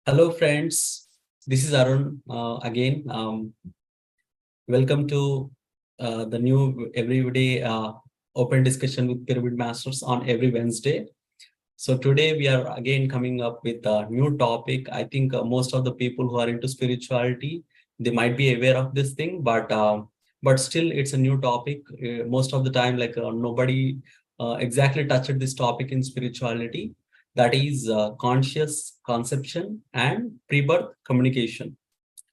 Hello, friends. This is Arun again. Welcome to the new everyday open discussion with Pyramid Masters on every Wednesday. So today we are again coming up with a new topic. I think most of the people who are into spirituality, they might be aware of this thing, but still it's a new topic. Most of the time, like nobody exactly touched this topic in spirituality. That is conscious conception and pre-birth communication.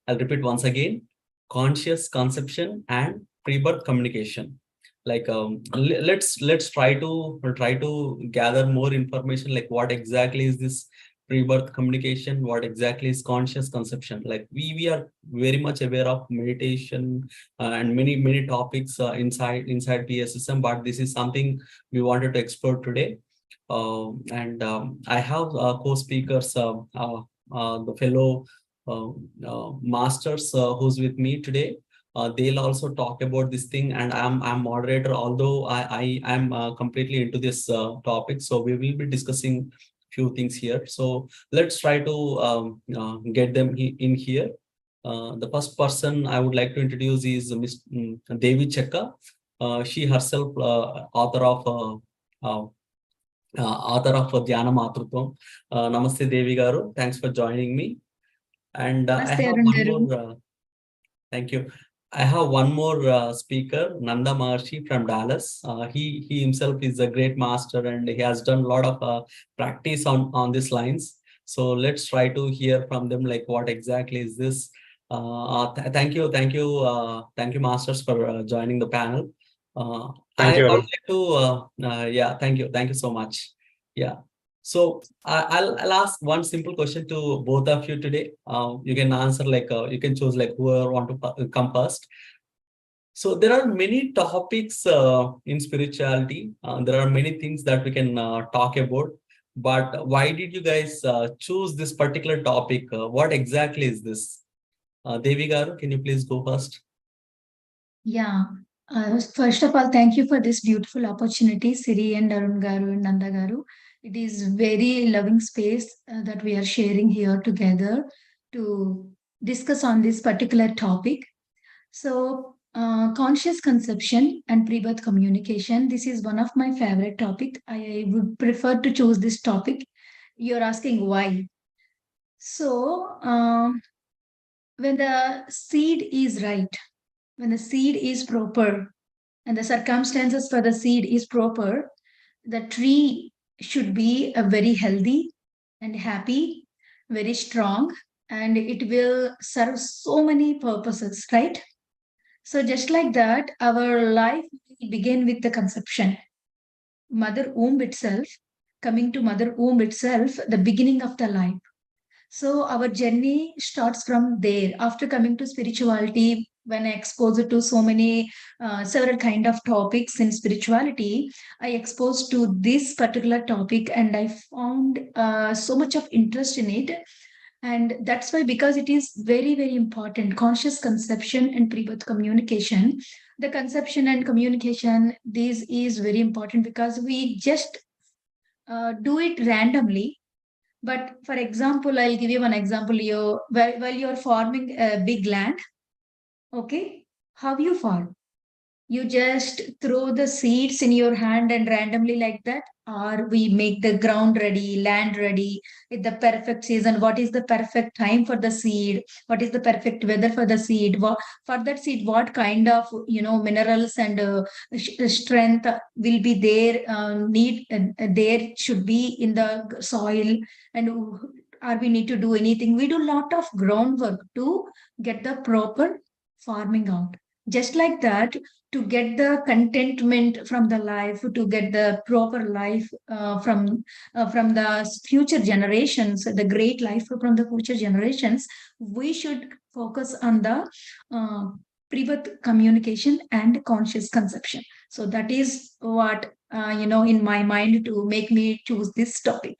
I'll repeat once again: conscious conception and pre-birth communication. Like let's try to gather more information. Like what exactly is this pre-birth communication? What exactly is conscious conception? Like we are very much aware of meditation and many topics inside PSSM, but this is something we wanted to explore today. And I have co-speakers, the fellow uh, masters who's with me today. They'll also talk about this thing, and I'm moderator. Although I am completely into this topic, so we will be discussing few things here. So let's try to get them in here. The first person I would like to introduce is Miss Devi Chakka. She herself author of Dhyana Matrutvam. Namaste Devi Garu. Thanks for joining me. And I Namaste, have Arun one garu. more. Thank you. I have one more speaker, Nanda Maharshi from Dallas. He himself is a great master, and he has done a lot of practice on these lines. So let's try to hear from them, like what exactly is this. Thank you, masters, for joining the panel. Thank I you, would Arun. like to, yeah, thank you so much. Yeah. So I'll ask one simple question to both of you today. You can answer like you can choose like whoever want to come first. So there are many topics in spirituality. There are many things that we can talk about. But why did you guys choose this particular topic? What exactly is this? Devi Garu, can you please go first? Yeah. First of all, thank you for this beautiful opportunity, Siri and Arun garu and Nanda garu. It is very loving space that we are sharing here together to discuss on this particular topic. So, conscious conception and pre-birth communication. This is one of my favorite topic. I would prefer to choose this topic. You're asking why. So, when the seed is right, when the seed is proper and the circumstances for the seed is proper, the tree should be a very healthy and happy, very strong, and it will serve so many purposes, right? So just like that, our life will begin with the conception. Mother womb itself, coming to mother womb itself, the beginning of the life. So our journey starts from there. After coming to spirituality, when I exposed to so many several kind of topics in spirituality, I exposed to this particular topic and I found so much of interest in it. And that's why, because it is very important, conscious conception and pre-birth communication. The conception and communication, this is very important because we just do it randomly. But for example, I'll give you one example. While you're farming a big land, okay, how you farm? You just throw the seeds in your hand and randomly like that, or we make the ground ready, land ready with the perfect season. What is the perfect time for the seed? What is the perfect weather for the seed? For that seed, what kind of minerals and strength will be there? Need there should be in the soil, and are we need to do anything? We do a lot of groundwork to get the proper farming out. Just like that, to get the contentment from the life, to get the proper life from the future generations, the great life from the future generations, we should focus on the uh, pre-birth communication and conscious conception. So that is what in my mind to make me choose this topic.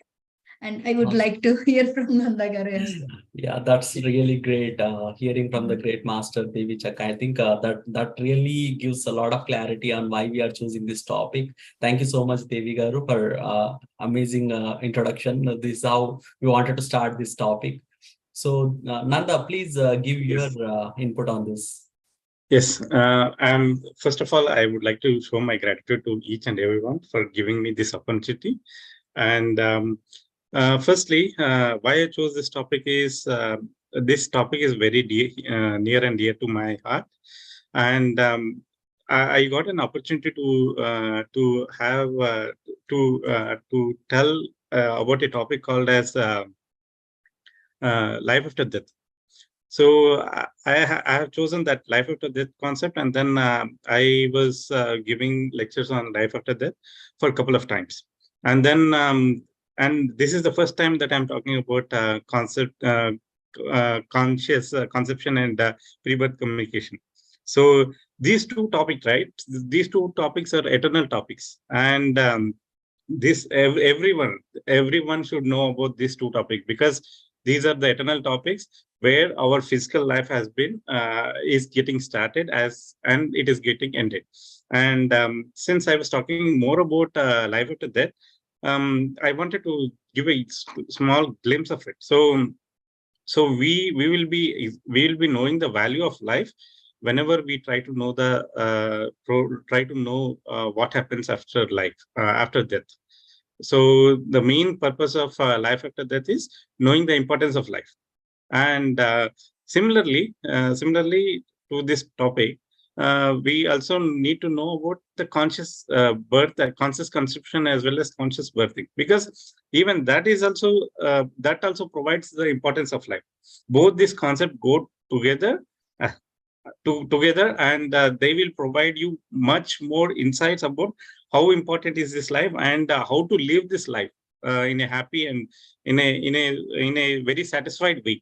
And I would like to hear from Nanda garu as well. Yeah, that's really great. Hearing from the great master Devi Chakka, I think that really gives a lot of clarity on why we are choosing this topic. Thank you so much, Devi Garu, for amazing introduction. This is how we wanted to start this topic. So Nanda, please give your input on this. Yes, first of all, I would like to show my gratitude to each and everyone for giving me this opportunity. And firstly, why I chose this topic is this topic is very near and dear to my heart, and I got an opportunity to have to tell about a topic called as life after death. So I have chosen that life after death concept, and then I was giving lectures on life after death for a couple of times, and then and this is the first time that I'm talking about conscious conception and pre-birth communication. So these two topics, right? These two topics are eternal topics, and everyone should know about these two topics, because these are the eternal topics where our physical life has been is getting started as and it is getting ended. And since I was talking more about life after death, I wanted to give a small glimpse of it. So we will be knowing the value of life whenever we try to know what happens after life, after death. So the main purpose of life after death is knowing the importance of life. And similarly to this topic, we also need to know about the conscious birth, conscious conception, as well as conscious birthing, because even that also provides the importance of life. Both these concepts go together, uh, together, and they will provide you much more insights about how important is this life, and how to live this life in a happy and in a very satisfied way.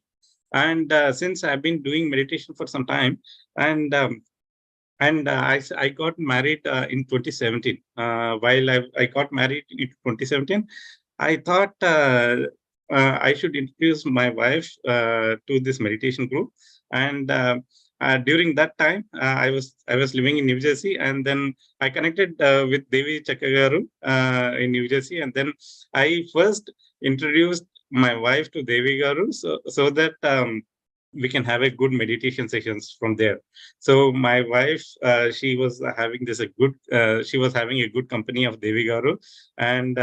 And since I've been doing meditation for some time, and I got married in 2017. While I got married in 2017, I thought I should introduce my wife to this meditation group. And during that time, I was living in New Jersey, and then I connected with Devi Chakra in New Jersey, and then I first introduced my wife to Devi Garu, so that we can have a good meditation sessions from there. So my wife, she was having she was having a good company of Devi Garu, and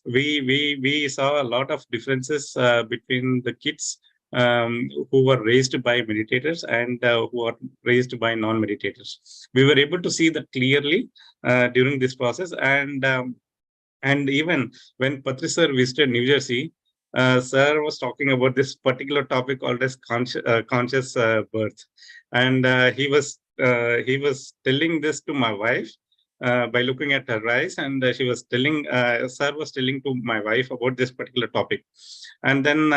we saw a lot of differences between the kids who were raised by meditators and who are raised by non-meditators. We were able to see that clearly during this process, and even when Patri sir visited New Jersey, sir was talking about this particular topic called as conscious birth, and he was telling this to my wife by looking at her eyes, and sir was telling to my wife about this particular topic, and then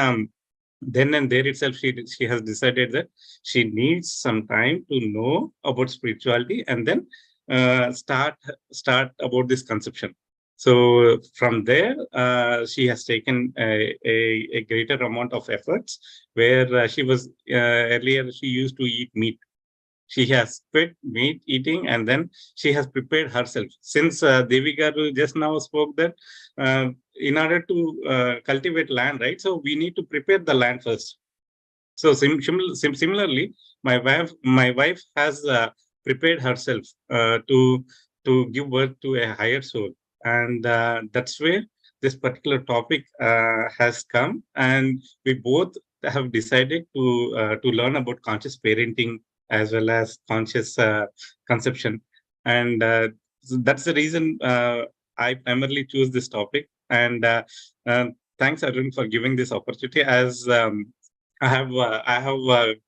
and there itself she has decided that she needs some time to know about spirituality, and then start about this conception. So from there, she has taken a greater amount of efforts, where earlier she used to eat meat. She has quit meat eating, and then she has prepared herself. Since Devi Garu just now spoke that in order to cultivate land, right? So we need to prepare the land first. So similarly, my wife has prepared herself to give birth to a higher soul, and that's where this particular topic has come, and we both have decided to learn about conscious parenting as well as conscious conception, and that's the reason I primarily choose this topic. And thanks, Arun, for giving this opportunity. As I have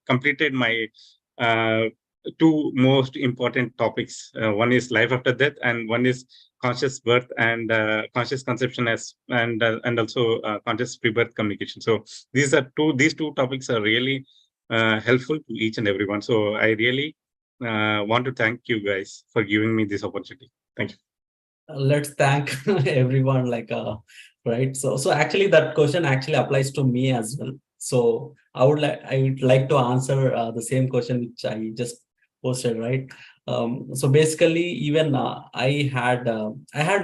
completed my uh, two most important topics. One is life after death, and one is conscious birth and conscious conception, and also conscious pre-birth communication. So these two topics are really helpful to each and everyone. So I really want to thank you guys for giving me this opportunity. Thank you. Let's thank everyone, right. So actually that question actually applies to me as well. So I would like to answer the same question which I just posted, right. So basically, even I had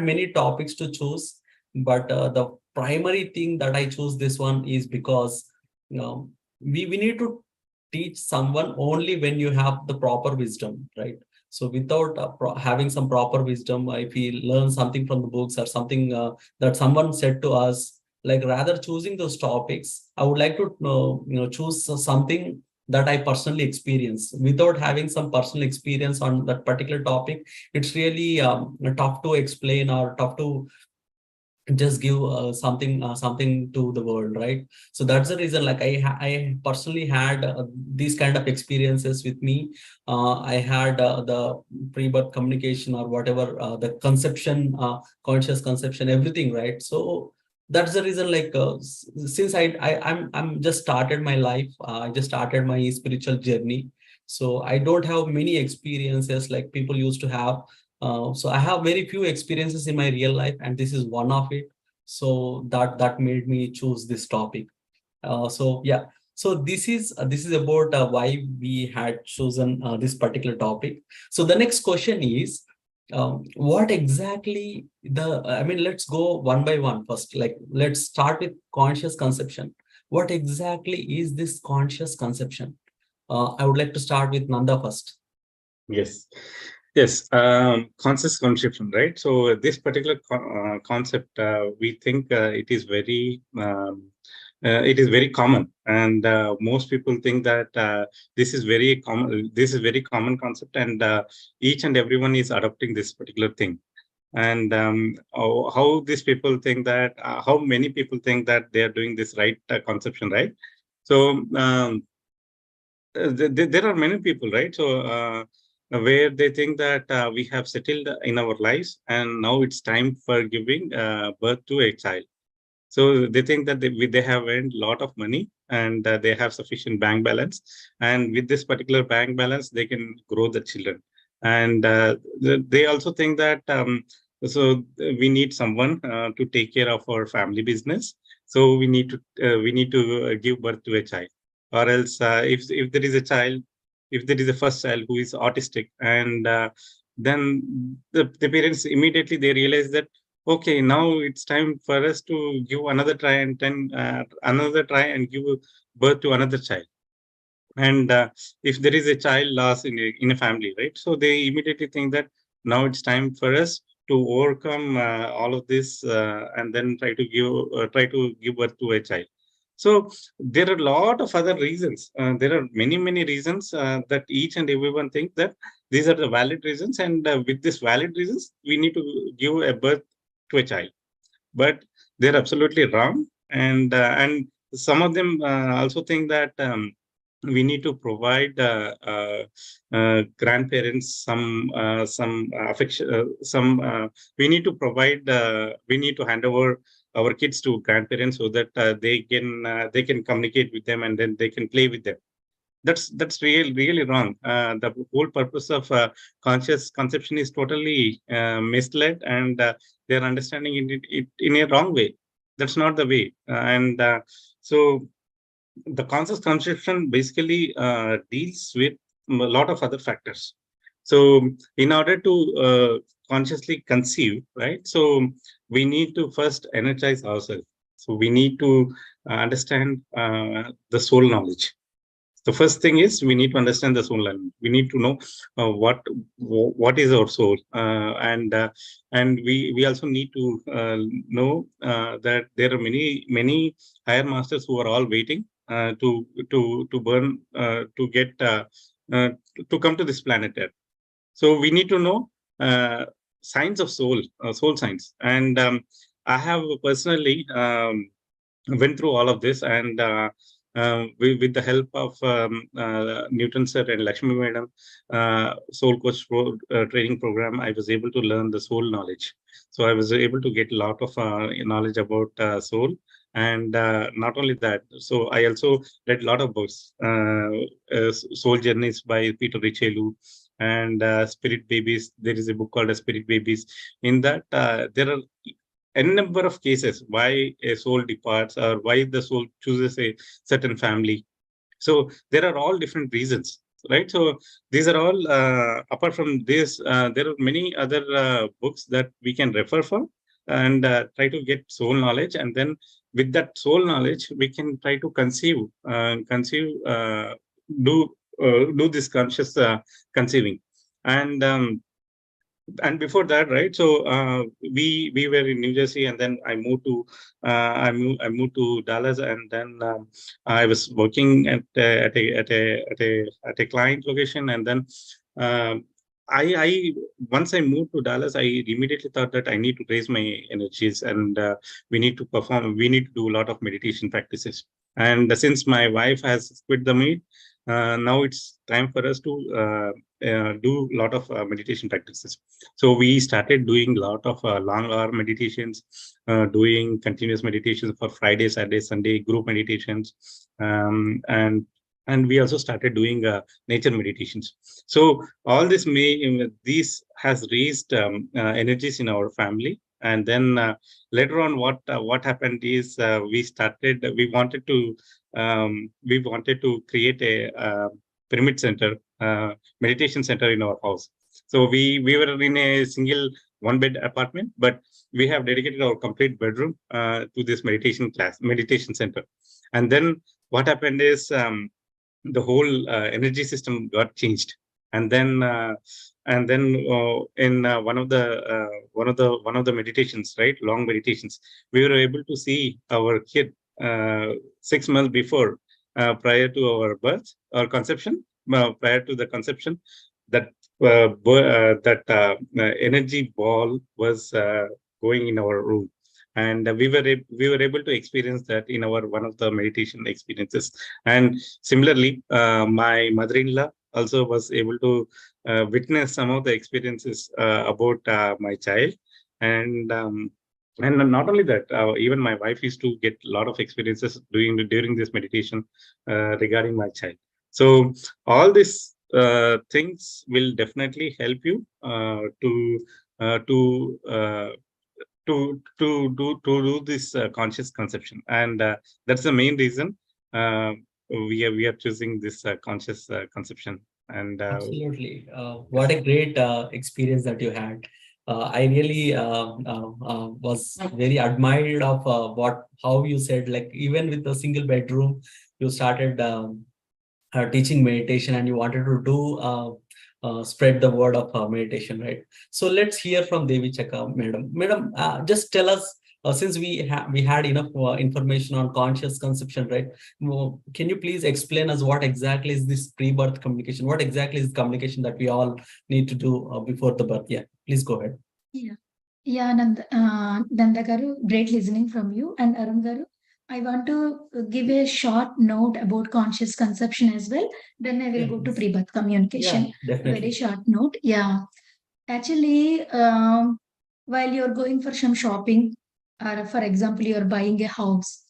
many topics to choose, but the primary thing that I chose this one is because, you know, we need to teach someone only when you have the proper wisdom, right? So without having some proper wisdom, if we learn something from the books or something that someone said to us, like rather choosing those topics, I would like to choose something that I personally experience. Without having some personal experience on that particular topic, it's really tough to explain or tough to just give something to the world, right? So that's the reason, like I personally had these kind of experiences with me. I had the pre-birth communication or whatever, the conception, conscious conception, everything, right? So that's the reason, like since I'm just started my life, I just started my spiritual journey. So I don't have many experiences like people used to have. So I have very few experiences in my real life, and this is one of it. So that made me choose this topic. So yeah, so this is about why we had chosen this particular topic. So the next question is, what exactly I mean, let's go one by one first. Like, let's start with conscious conception. What exactly is this conscious conception? I would like to start with Nanda first. Yes. Yes, conscious conception, right? So this particular concept, we think it is very common, and most people think that this is very common. This is very common concept, and each and everyone is adopting this particular thing. And how these people think that, how many people think that they are doing this right conception, right? So there are many people, right? So where they think that we have settled in our lives and now it's time for giving birth to a child. So they think that they have earned a lot of money and they have sufficient bank balance, and with this particular bank balance they can grow the children. And they also think that we need someone to take care of our family business, so we need to give birth to a child. Or else if there is a child, if there is a first child who is autistic, and then the parents immediately they realize that, okay, now it's time for us to give another try, and then another try and give birth to another child. And if there is a child loss in a family, right? So they immediately think that now it's time for us to overcome all of this, and then try to give birth to a child. So there are a lot of other reasons. There are many reasons that each and everyone think that these are the valid reasons, and with these valid reasons, we need to give a birth to a child. But they're absolutely wrong, and some of them also think that we need to provide grandparents some affection, we need to provide we need to hand over our kids to grandparents so that they can communicate with them and then they can play with them. That's really wrong. The whole purpose of conscious conception is totally misled, and they're understanding it in a wrong way. That's not the way. And so the conscious conception basically deals with a lot of other factors. So in order to consciously conceive, right? So we need to first energize ourselves. So we need to understand the soul knowledge. The first thing is we need to understand the soul language. We need to know what is our soul, and we also need to know that there are many higher masters who are all waiting to burn to get to come to this planet Earth. So we need to know signs of soul signs, and I have personally went through all of this, and with the help of Newton sir and Lakshmi madam, soul coach training program, I was able to learn the soul knowledge. So I was able to get a lot of knowledge about soul. And not only that, so I also read a lot of books, Soul Journeys by Peter Richelieu, and Spirit Babies. There is a book called Spirit Babies. In that, there are n number of cases why a soul departs or why the soul chooses a certain family. So there are all different reasons, right? So these are all apart from this, there are many other books that we can refer from and try to get soul knowledge, and then with that soul knowledge, we can try to do this conscious conceiving. And before that, right, so we were in New Jersey, and then I moved to I moved to Dallas, and then I was working at a client location. And then I once I moved to Dallas, I immediately thought that I need to raise my energies, and we need to do a lot of meditation practices. And since my wife has quit the meat, now it's time for us to do a lot of meditation practices. So we started doing a lot of long hour meditations, doing continuous meditations for Friday, Saturday, Sunday, group meditations, and we also started doing nature meditations. So all this has raised energies in our family. And then later on, what happened is we wanted to create a pyramid center, meditation center in our house. So we were in a single one bed apartment, but we have dedicated our complete bedroom to this meditation center. And then what happened is the whole energy system got changed. And then in one of the meditations, right, long meditations, we were able to see our kid 6 months before, prior to our birth or conception, prior to the conception, that energy ball was going in our room. And we were able to experience that in our one of the meditation experiences. And similarly, my mother-in-law also was able to witness some of the experiences about my child. And not only that, even my wife used to get a lot of experiences during this meditation regarding my child. So all these things will definitely help you to do this conscious conception. And that's the main reason we are choosing this conscious conception. And absolutely, what a great experience that you had. I really was very admired of how you said, like, even with a single bedroom, you started teaching meditation, and you wanted to do spread the word of meditation, right? So let's hear from Devi Chakka, madam. Madam, just tell us, since we had enough information on conscious conception, right? Can you please explain us what exactly is this pre-birth communication? What exactly is communication that we all need to do before the birth? Yeah, please go ahead. Yeah, Nanda Garu, great listening from you. And Arun Garu, I want to give a short note about conscious conception as well. Then I will go to pre-birth communication. Yeah, definitely. Very short note. Yeah. Actually, while you're going for some shopping, or for example, you're buying a house,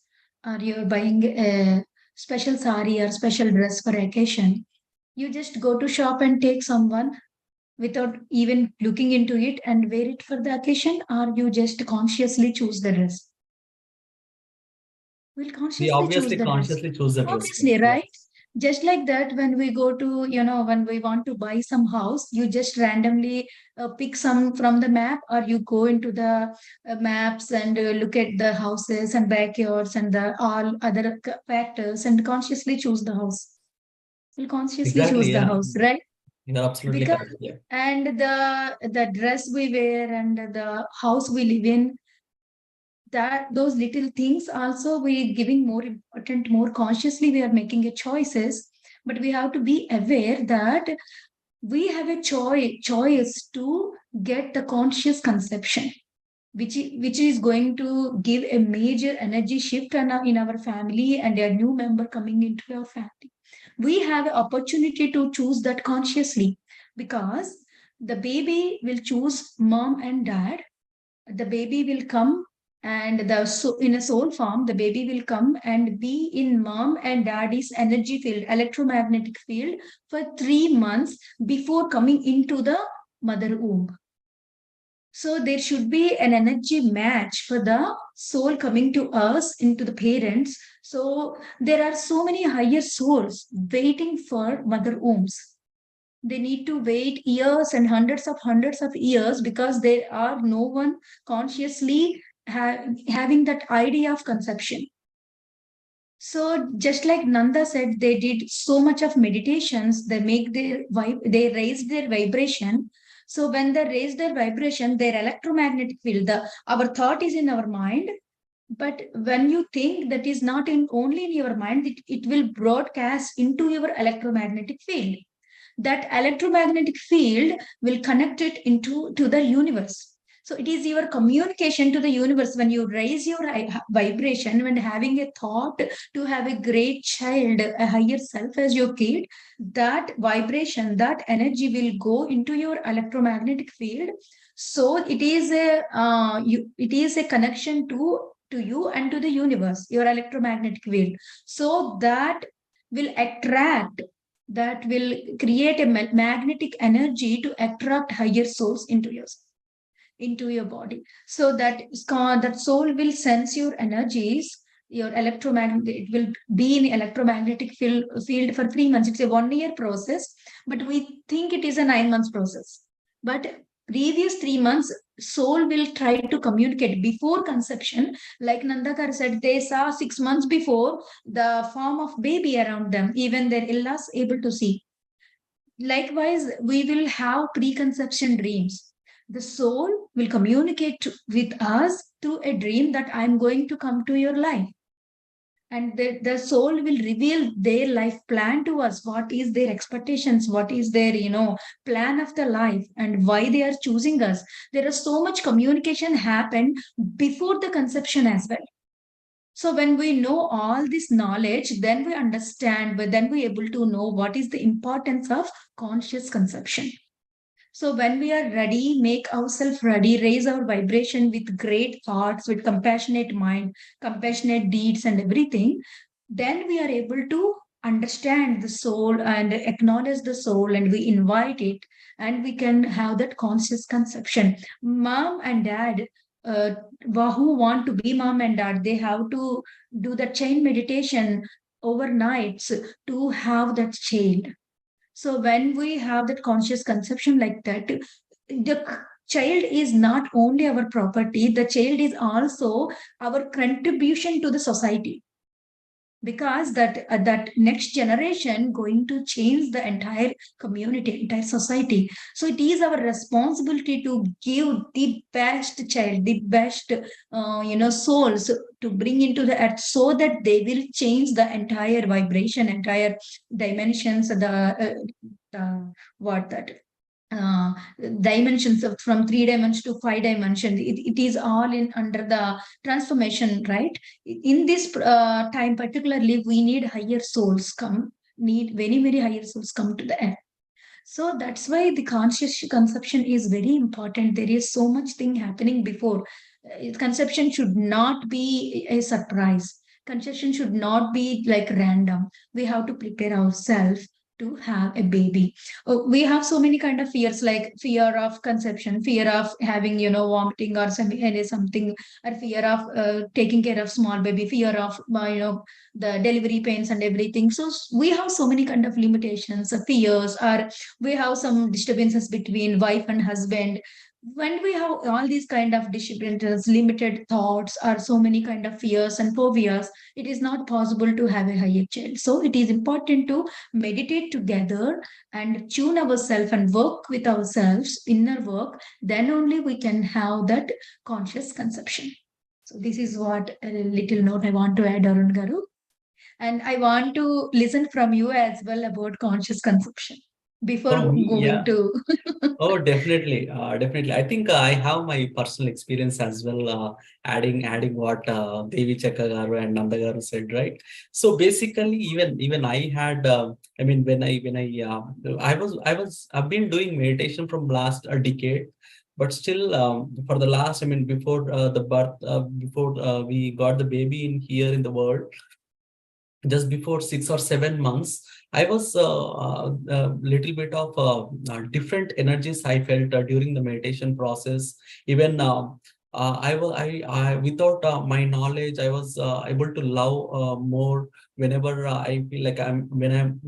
or you're buying a special sari or special dress for occasion, you just go to shop and take someone without even looking into it and wear it for the occasion, or you just consciously choose the dress? We'll We consciously choose obviously the dress. consciously choose the dress. Obviously, right? Just like that, when we go to, when we want to buy some house, you just randomly pick some from the map, or you go into the maps and look at the houses and backyards and the all other factors and consciously choose the house. We'll consciously Exactly, choose the yeah. house, right? You're absolutely Because correct. Yeah. and the dress we wear and the house we live in, that those little things also we giving more important, more consciously we are making a choices. But we have to be aware that we have a choice to get the conscious conception, which is going to give a major energy shift in our family and a new member coming into our family. We have an opportunity to choose that consciously, because the baby will choose mom and dad. The baby will come, and in a soul form, the baby will come and be in mom and daddy's energy field, electromagnetic field, for 3 months before coming into the mother womb. So there should be an energy match for the soul coming to us, into the parents. So there are so many higher souls waiting for mother wombs. They need to wait years and hundreds of years, because there are no one consciously having that idea of conception. So just like Nanda said, they did so much of meditations, they they raised their vibration. So when they raise their vibration, their electromagnetic field, our thought is in our mind, but when you think, that is not in only in your mind, it will broadcast into your electromagnetic field. That electromagnetic field will connect it into to the universe. So it is your communication to the universe. When you raise your vibration, when having a thought to have a great child, a higher self as your kid, that vibration, that energy will go into your electromagnetic field. So it is a connection to you and to the universe, your electromagnetic field. So that will attract, that will create a magnetic energy to attract higher souls into your body. So that soul will sense your energies, your electromagnetic, it will be in electromagnetic field for 3 months. It's a 1 year process, but we think it is a 9 months process. But previous 3 months, soul will try to communicate before conception. Like Nandakar said, they saw 6 months before the form of baby around them, even their illas able to see. Likewise, we will have preconception dreams. The soul will communicate with us through a dream that I'm going to come to your life. And the soul will reveal their life plan to us. What is their expectations? What is their, plan of the life, and why they are choosing us? There is so much communication happened before the conception as well. So when we know all this knowledge, then we understand, but then we're able to know what is the importance of conscious conception. So when we are ready, make ourselves ready, raise our vibration with great thoughts, with compassionate mind, compassionate deeds and everything, then we are able to understand the soul and acknowledge the soul, and we invite it, and we can have that conscious conception. Mom and dad, who want to be mom and dad, they have to do the chain meditation overnights to have that child. So when we have that conscious conception like that, the child is not only our property, the child is also our contribution to the society, because that next generation going to change the entire community, entire society. So it is our responsibility to give the best child, the best souls to bring into the earth, so that they will change the entire vibration, entire dimensions, the what that dimensions of from 3 dimensions to 5 dimensions. It is all in under the transformation, right? In this time particularly, we need higher souls come, need very, very higher souls come to the end. So that's why the conscious conception is very important. There is so much thing happening before. Conception should not be a surprise. Conception should not be like random. We have to prepare ourselves to have a baby. We have so many kind of fears, like fear of conception, fear of having, vomiting or something, or fear of taking care of small baby, fear of, the delivery pains and everything. So we have so many kind of limitations, fears, or we have some disturbances between wife and husband. When we have all these kind of disturbances, limited thoughts, or so many kind of fears and phobias, it is not possible to have a higher child. So it is important to meditate together and tune ourselves and work with ourselves, inner work. Then only we can have that conscious conception. So this is what a little note I want to add, Arun Garu. And I want to listen from you as well about conscious consumption before For me, moving yeah. to. Oh, definitely, definitely. I think I have my personal experience as well. Adding what Devi, Chakka garu and Nanda garu said, right? So basically, even I had. I mean, I've been doing meditation from last a decade, but still, for the last, I mean, before the birth, before we got the baby in here in the world, just before 6 or 7 months, I was a little bit of different energies I felt during the meditation process. Even I without my knowledge, I was able to love more whenever I feel like when I'm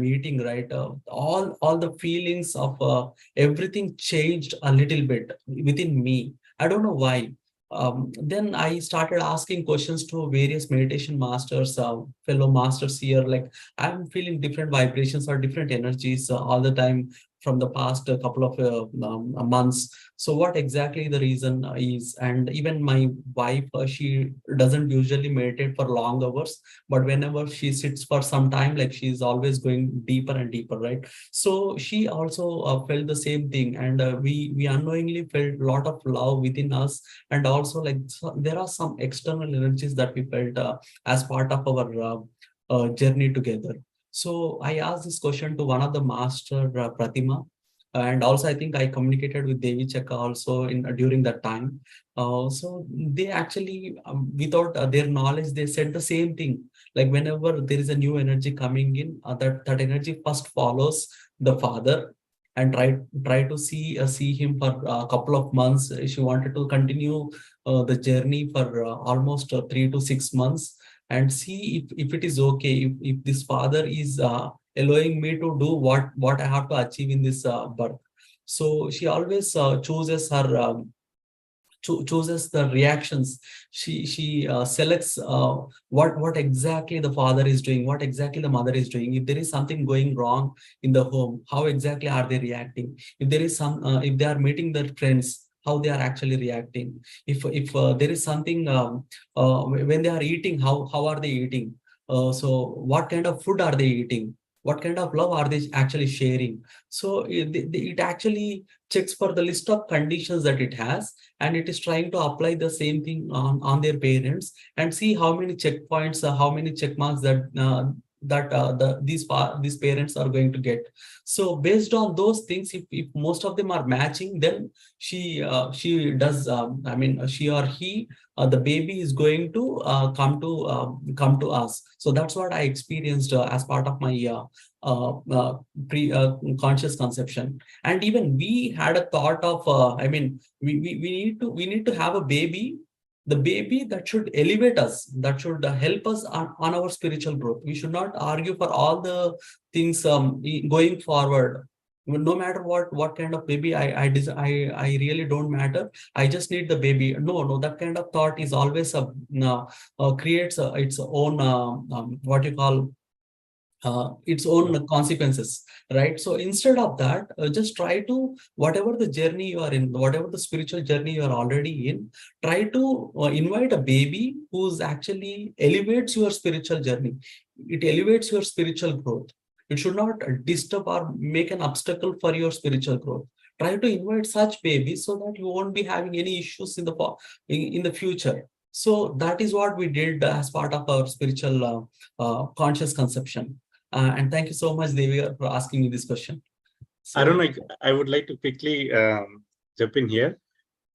eating, right. All the feelings of everything changed a little bit within me. I don't know why. then I started asking questions to various meditation masters, fellow masters here. Like, I'm feeling different vibrations or different energies all the time from the past couple of months. So what exactly the reason is? And even my wife, she doesn't usually meditate for long hours, but whenever she sits for some time, like, she's always going deeper and deeper, right? So she also felt the same thing, and we unknowingly felt a lot of love within us. And also, like, so there are some external energies that we felt as part of our journey together. So I asked this question to one of the master, Pratima, and also I think I communicated with Devi Chakka also in during that time. So they actually, without their knowledge, they said the same thing. Like, whenever there is a new energy coming in, that energy first follows the father, and try to see him for a couple of months. She wanted to continue the journey for almost 3 to 6 months, and see if it is okay, if this father is allowing me to do what I have to achieve in this birth. So she always chooses her chooses the reactions. She selects what exactly the father is doing, what exactly the mother is doing. If there is something going wrong in the home, how exactly are they reacting? If there is some if they are meeting their friends, how they are actually reacting? If there is something when they are eating, how are they eating? So what kind of food are they eating? What kind of love are they actually sharing? So it actually checks for the list of conditions that it has, and it is trying to apply the same thing on their parents, and see how many checkpoints, how many check marks these parents are going to get. So based on those things, if most of them are matching, then she does, I mean, she or he, the baby is going to come to us. So that's what I experienced as part of my pre conscious conception. And even we had a thought of, I mean, we need to have a baby, the baby that should elevate us, that should help us on our spiritual growth. We should not argue for all the things going forward. No matter what kind of baby I really don't matter. I just need the baby. No, that kind of thought is always creates its own what you call its own consequences, right? So instead of that, just try to, whatever the journey you are in, whatever the spiritual journey you are already in, try to invite a baby who's actually elevates your spiritual journey. It elevates your spiritual growth. It should not disturb or make an obstacle for your spiritual growth. Try to invite such babies so that you won't be having any issues in the future. So that is what we did as part of our spiritual conscious conception. And thank you so much, Devi, for asking me this question. So, Arun, I would like to quickly jump in here.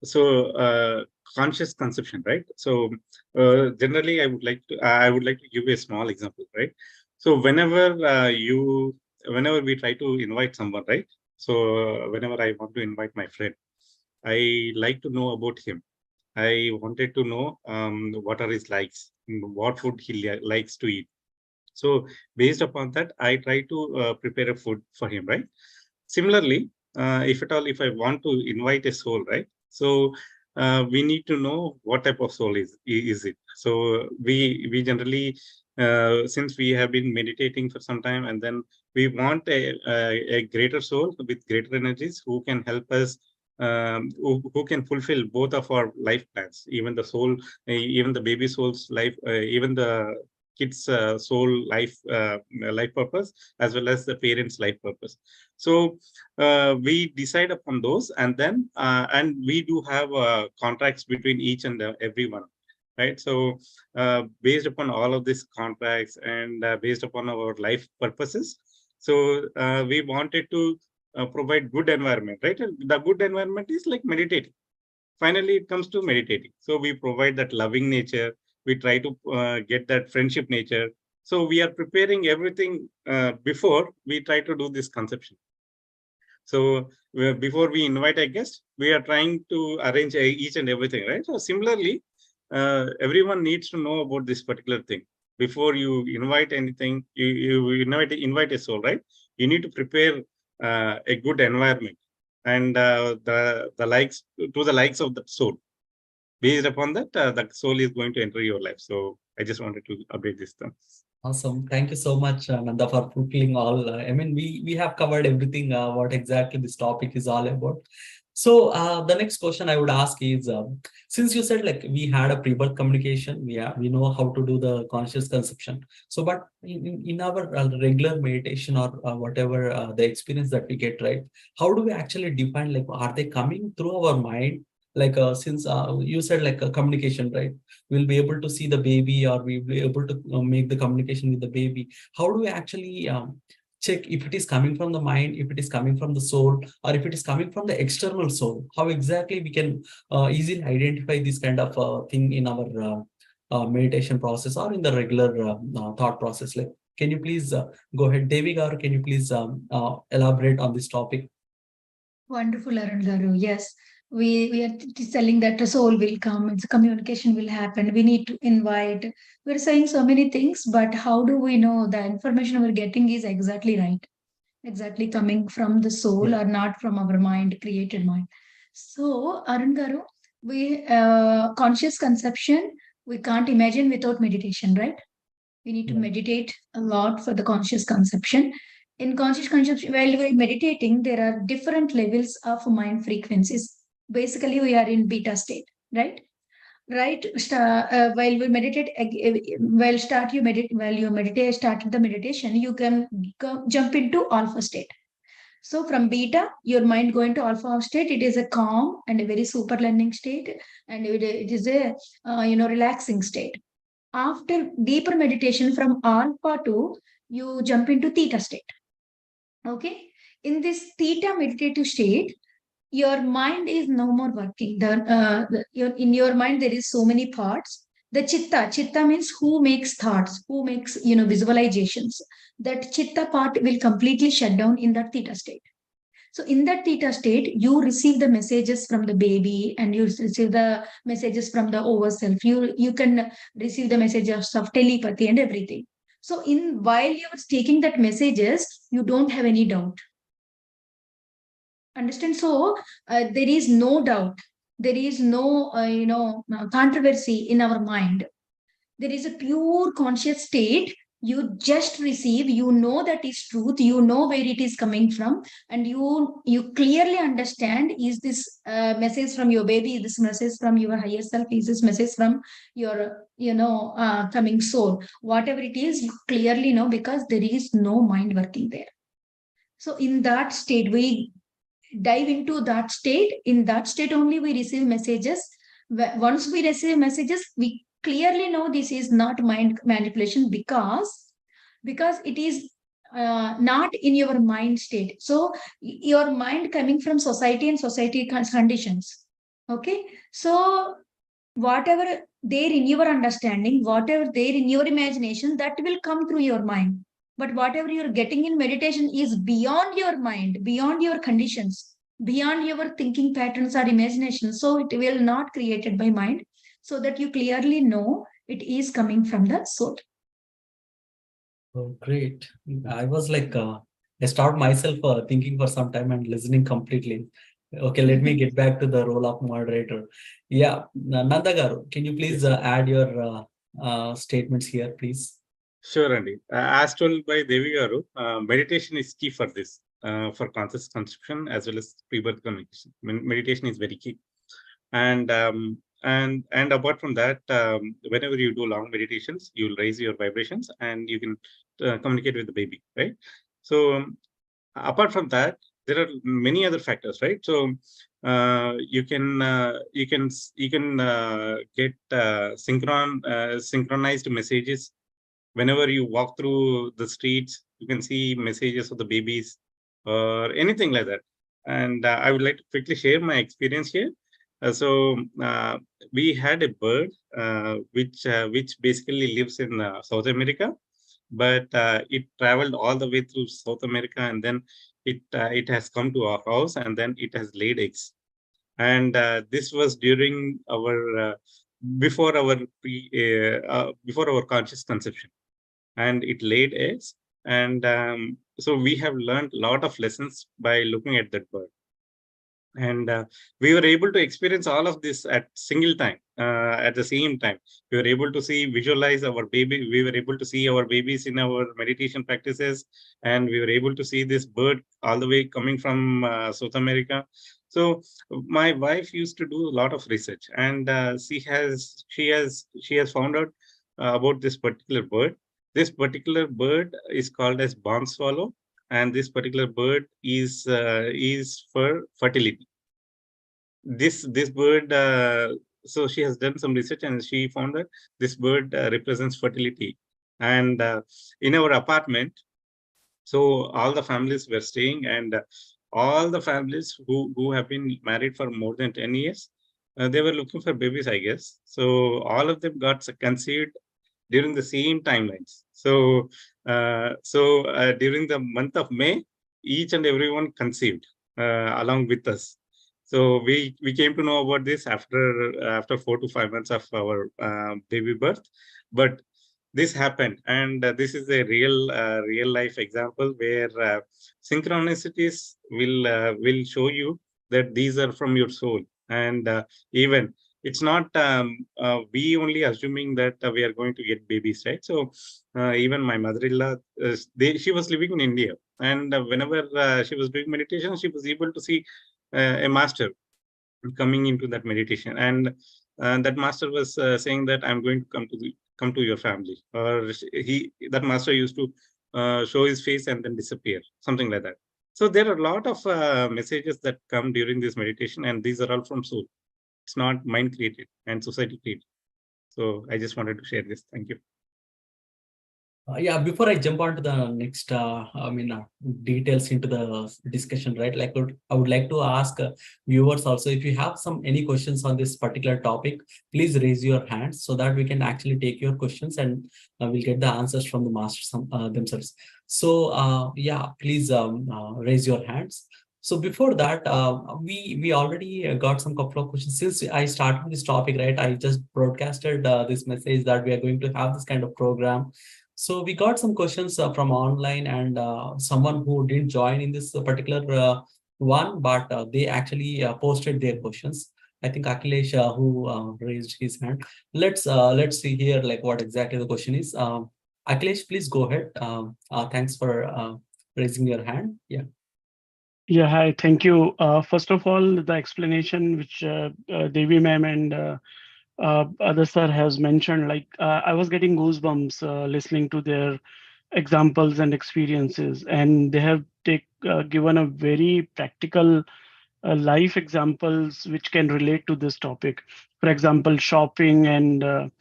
So conscious conception, right? So generally, I would like to give you a small example, right? So whenever we try to invite someone, right? So whenever I want to invite my friend, I like to know about him. I wanted to know what are his likes, what food he likes to eat. So based upon that, I try to prepare a food for him, right? Similarly, if I want to invite a soul, right? So we need to know what type of soul is it. So we generally, since we have been meditating for some time, and then we want a greater soul with greater energies who can help us, who can fulfill both of our life plans, even the soul, even the baby soul's life, even the kids soul life purpose, as well as the parents life purpose. So we decide upon those, and then and we do have contracts between each and everyone, right? So based upon all of these contracts, and based upon our life purposes, so we wanted to provide good environment, right? And the good environment is like meditating. Finally it comes to meditating, so we provide that loving nature. We try to get that friendship nature. So we are preparing everything before we try to do this conception. So before we invite a guest, we are trying to arrange each and everything, right? So similarly, everyone needs to know about this particular thing. Before you invite anything, you invite a soul, right? You need to prepare a good environment, and the likes of the soul, based upon that, the soul is going to enter your life. So I just wanted to update this thing. Awesome. Thank you so much, Nanda, for fulfilling all. I mean, we have covered everything, what exactly this topic is all about. So the next question I would ask is, since you said like we had a pre-birth communication, we know how to do the conscious conception. So, but in our regular meditation or whatever the experience that we get, right? How do we actually define, like, are they coming through our mind? Like since you said like a communication, right? We'll be able to see the baby, or we'll be able to make the communication with the baby. How do we actually check if it is coming from the mind, if it is coming from the soul, or if it is coming from the external soul? How exactly we can easily identify this kind of thing in our meditation process or in the regular thought process? Like, can you please go ahead, Devi Garu? Can you please elaborate on this topic? Wonderful, Arun Garu. Yes, we are telling that the soul will come, it's communication will happen. We need to invite. We're saying so many things, but how do we know the information we're getting is exactly right? Exactly coming from the soul or not from our mind, created mind. So, Arun Garu, we conscious conception we can't imagine without meditation, right? We need to meditate a lot for the conscious conception. In conscious conception, while we're meditating, there are different levels of mind frequencies. Basically, we are in beta state, right? Right. While we meditate, while you meditate, started the meditation, you can jump into alpha state. So from beta, your mind going to alpha state. It is a calm and a very super learning state, and it is a relaxing state. After deeper meditation from alpha to, you jump into theta state. Okay. In this theta meditative state, your mind is no more working. In your mind, there is so many thoughts. The chitta means who makes thoughts, who makes, visualizations. That chitta part will completely shut down in that theta state. So in that theta state, you receive the messages from the baby, and you receive the messages from the overself. You can receive the messages of telepathy and everything. So while you're taking that messages, you don't have any doubt. Understand? So there is no doubt. There is no controversy in our mind. There is a pure conscious state. You just receive, that is truth, where it is coming from, and you clearly understand, is this message from your baby, is this message from your higher self, is this message from your coming soul? Whatever it is, you clearly know, because there is no mind working there. So in that state, we dive into that state. In that state only we receive messages. Once we receive messages, we clearly know this is not mind manipulation, because it is not in your mind state. So your mind coming from society and society conditions. Okay. So whatever there in your understanding, whatever there in your imagination, that will come through your mind. But whatever you're getting in meditation is beyond your mind, beyond your conditions, beyond your thinking patterns or imagination. So it will not created by mind, so that you clearly know it is coming from the soul. Oh, great. I was like, I stopped myself thinking for some time and listening completely. Okay, let me get back to the role of moderator. Yeah, Nanda Garu, can you please add your statements here, please? Sure, Andy. As told by Devi Garu, meditation is key for this, for conscious conception as well as pre-birth communication. Meditation is very key. And apart from that, whenever you do long meditations, you'll raise your vibrations and you can communicate with the baby, right? So apart from that, there are many other factors, right? So you can get synchronized messages. Whenever you walk through the streets, you can see messages of the babies or anything like that. And I would like to quickly share my experience here. We had a bird which basically lives in South America, but it traveled all the way through South America, and then it has come to our house, and then it has laid eggs. And this was during our before our conscious conception, and it laid eggs. And so we have learned a lot of lessons by looking at that bird. And we were able to experience all of this at single time. at the same time. We were able to visualize our baby. We were able to see our babies in our meditation practices, and we were able to see this bird all the way coming from South America. So my wife used to do a lot of research, and she has found out about this particular bird. This particular bird is called as barn swallow, and this particular bird is for fertility. This bird, so she has done some research, and she found that this bird represents fertility. And in our apartment, so all the families were staying, and all the families who have been married for more than 10 years, they were looking for babies, I guess. So all of them got conceived during the same timelines. So during the month of May, each and everyone conceived along with us. So we came to know about this after 4 to 5 months of our baby birth. But this happened, and this is a real life example where synchronicities will show you that these are from your soul. And even it's not we only assuming that we are going to get babies, right? So even my mother-in-law, she was living in India, and whenever she was doing meditation, she was able to see a master coming into that meditation, and that master was saying that I'm going to come to your family. Or that master used to show his face and then disappear, something like that. So there are a lot of messages that come during this meditation, and these are all from soul. It's not mind created and society created. So I just wanted to share this. Thank you. Yeah, before I jump on to the next, details into the discussion, right? Like, I would like to ask viewers also, if you have any questions on this particular topic, please raise your hands so that we can actually take your questions, and we'll get the answers from the masters themselves. So, yeah, please raise your hands. So before that, we already got some couple of questions. Since I started this topic, right, I just broadcasted this message that we are going to have this kind of program. So we got some questions from online, and someone who didn't join in this particular one, but they actually posted their questions. I think Akhilesh who raised his hand. Let's see here like what exactly the question is. Akhilesh, please go ahead. Thanks for raising your hand. Yeah. Yeah, hi, thank you. First of all, the explanation which Devi ma'am and other sir has mentioned, like I was getting goosebumps listening to their examples and experiences, and they have given a very practical life examples which can relate to this topic. For example, shopping and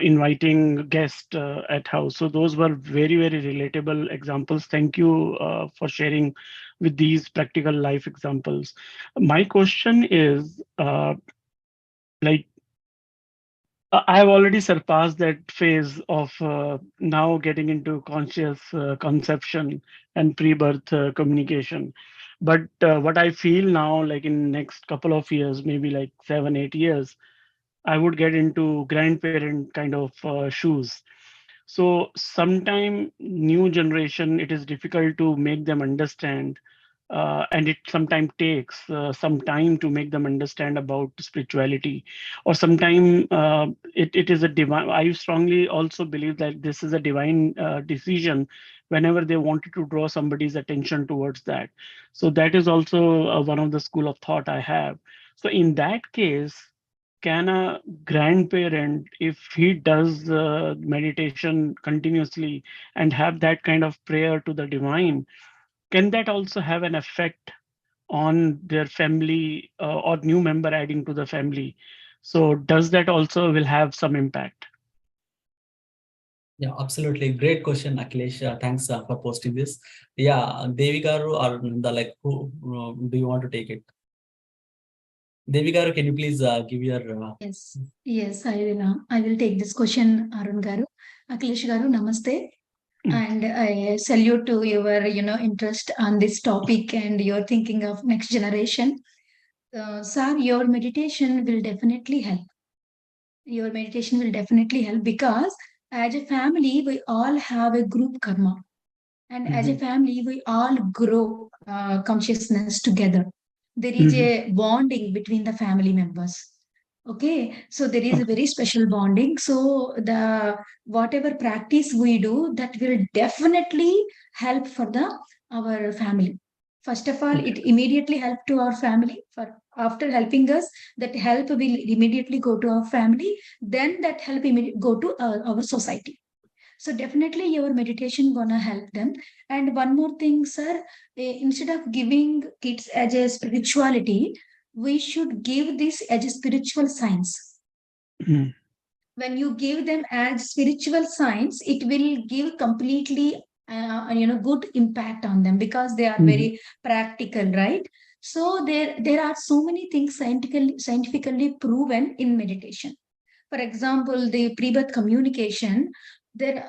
inviting guests at house. So those were very, very relatable examples. Thank you for sharing with these practical life examples. My question is, like, I have already surpassed that phase of now getting into conscious conception and pre-birth communication. But what I feel now, like in next couple of years, maybe like 7, 8 years, I would get into grandparent kind of shoes. So sometime new generation, it is difficult to make them understand, and it sometimes takes some time to make them understand about spirituality, or sometime it is a divine. I strongly also believe that this is a divine decision whenever they wanted to draw somebody's attention towards that. So that is also one of the school of thought I have. So in that case, can a grandparent, if he does meditation continuously and have that kind of prayer to the divine, can that also have an effect on their family or new member adding to the family? So does that also will have some impact? Yeah, absolutely. Great question, Akhilesh. Thanks for posting this. Yeah, Devi Garu or Nanda, like who do you want to take it? Devi Garu, can you please give your... Yes, I will take this question, Arun Garu. Akhilesh Garu, namaste. And I salute to your, interest on this topic and your thinking of next generation. Sir, your meditation will definitely help. Your meditation will definitely help because as a family, we all have a group karma. And as a family, we all grow consciousness together. There is a bonding between the family members. Okay, so there is a very special bonding. So the whatever practice we do, that will definitely help for our family. First of all, it immediately help to our family. For after helping us, that help will immediately go to our family. Then that help go to our society. So definitely your meditation gonna help them. And one more thing, sir, instead of giving kids as a spirituality, we should give this as a spiritual science. Mm. When you give them as spiritual science, it will give completely good impact on them, because they are very practical, right? So there are so many things scientifically proven in meditation. For example, the pre-birth communication, there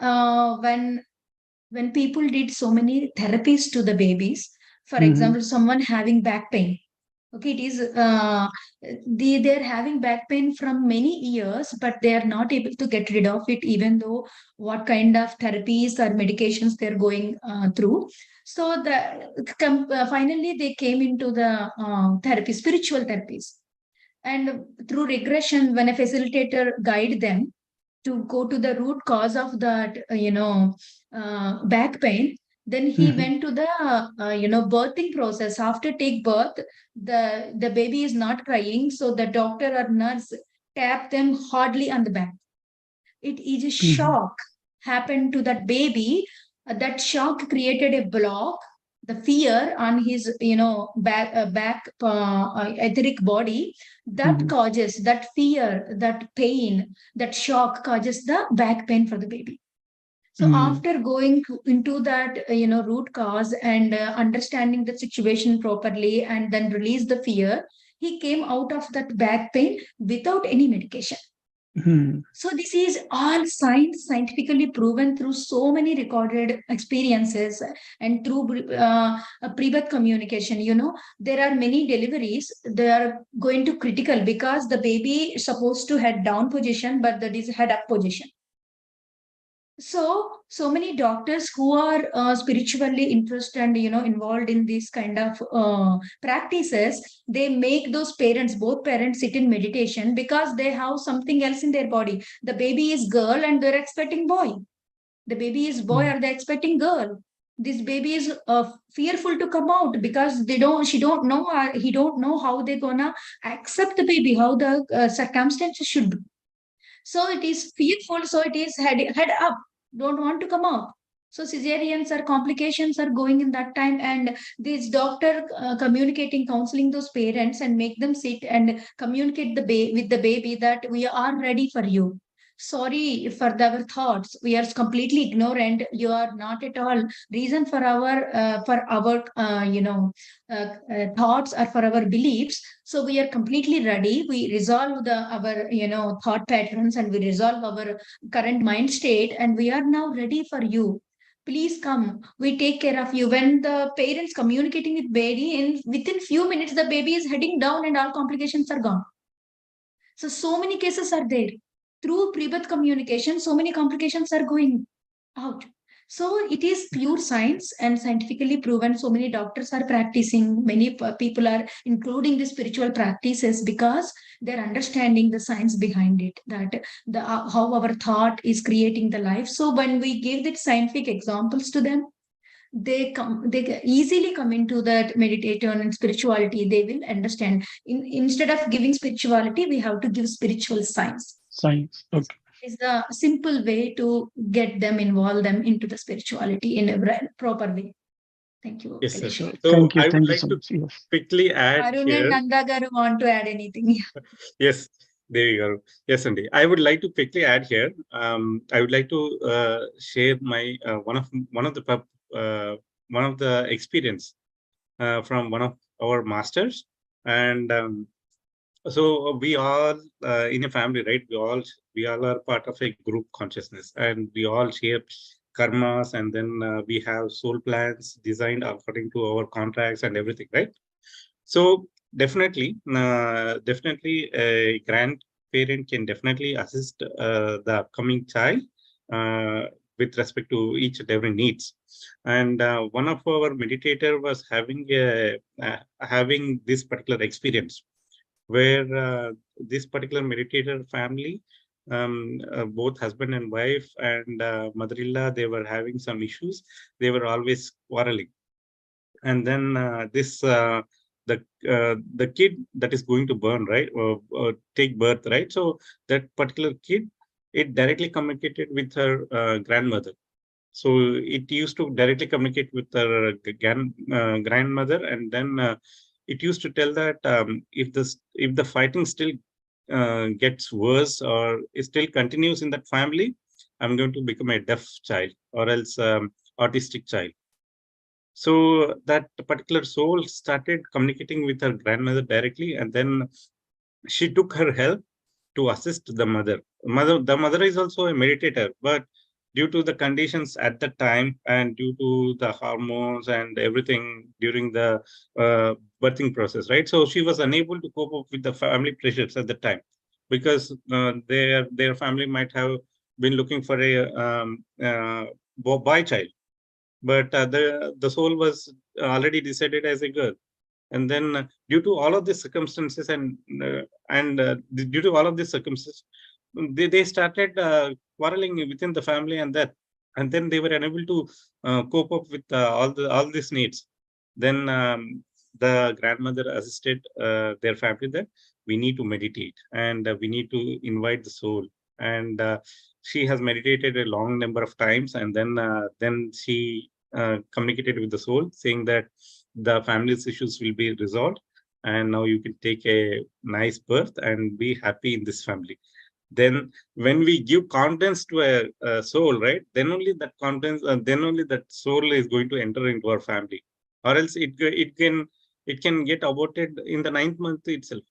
when people did so many therapies to the babies, for example, someone having back pain. Okay, it is they're having back pain from many years, but they are not able to get rid of it, even though what kind of therapies or medications they're going through. So finally they came into the therapy, spiritual therapies. And through regression, when a facilitator guide them to go to the root cause of that, back pain, then he went to the, birthing process. After take birth, the baby is not crying. So the doctor or nurse tap them hardly on the back. It is a shock happened to that baby. That shock created a block, the fear on his, back etheric body, that causes that fear, that pain, that shock causes the back pain for the baby. So after going into that, root cause and understanding the situation properly, and then release the fear, he came out of that back pain without any medication. So this is all scientifically proven through so many recorded experiences, and through pre-birth communication. There are many deliveries, they are going to critical because the baby is supposed to head down position, but that is head up position. So many doctors who are spiritually interested and involved in this kind of practices, they make those parents, both parents, sit in meditation because they have something else in their body. The baby is girl and they're expecting boy. The baby is boy or they're expecting girl. This baby is fearful to come out because she don't know, he don't know how they're gonna accept the baby, how the circumstances should be. So it is fearful, so it is head up, don't want to come out. So cesareans or complications are going in that time, and this doctor communicating, counseling those parents and make them sit and communicate with the baby that we are ready for you. Sorry for our thoughts. We are completely ignorant. You are not at all reason for our thoughts or for our beliefs. So we are completely ready. We resolve our thought patterns, and we resolve our current mind state, and we are now ready for you. Please come. We take care of you. When the parents communicating with baby, within few minutes the baby is heading down and all complications are gone. So many cases are there. Through pre-birth communication, so many complications are going out. So it is pure science and scientifically proven. So many doctors are practicing, many people are including the spiritual practices because they're understanding the science behind it, that how our thought is creating the life. So when we give the scientific examples to them, they easily come into that meditation and spirituality. They will understand. Instead of giving spirituality, we have to give spiritual science. Science. Okay. Is the simple way to get them, involve them into the spirituality in a proper way. Thank you. Yes, sir. Sure. So Thank you. I would Thank you like so to much. Yes. quickly add Arun here. and Nanda Garu want to add anything? Yes, there you go. Yes, Andy. I would like to quickly add here. I would like to share my one of the experience from one of our masters, and so we all in a family, right? We all are part of a group consciousness, and we all share karmas, and then we have soul plans designed according to our contracts and everything, right? So definitely a grandparent can definitely assist the upcoming child with respect to each and every needs. And one of our meditator was having this particular experience. where this particular meditator family, both husband and wife and mother-in-law, they were having some issues. They were always quarreling. And then the kid that is going to burn, right, or take birth, right? So that particular kid, it directly communicated with her grandmother. So it used to directly communicate with her grandmother, and then it used to tell that if the fighting still gets worse or it still continues in that family, I'm going to become a deaf child or else autistic child. So that particular soul started communicating with her grandmother directly, and then she took her help to assist the mother. The mother is also a meditator, but due to the conditions at the time and due to the hormones and everything during the birthing process, right? So she was unable to cope up with the family pressures at the time, because their family might have been looking for a boy child, but the soul was already decided as a girl. And then due to all of these circumstances due to all of these circumstances, they started quarreling within the family, and then they were unable to cope up with all these needs. Then the grandmother assisted their family that we need to meditate, and we need to invite the soul. And she has meditated a long number of times, and then she communicated with the soul, saying that the family's issues will be resolved, and now you can take a nice birth and be happy in this family. Then when we give confidence to a soul, right, then only that confidence, then only that soul is going to enter into our family, or else it can get aborted in the 9th month itself.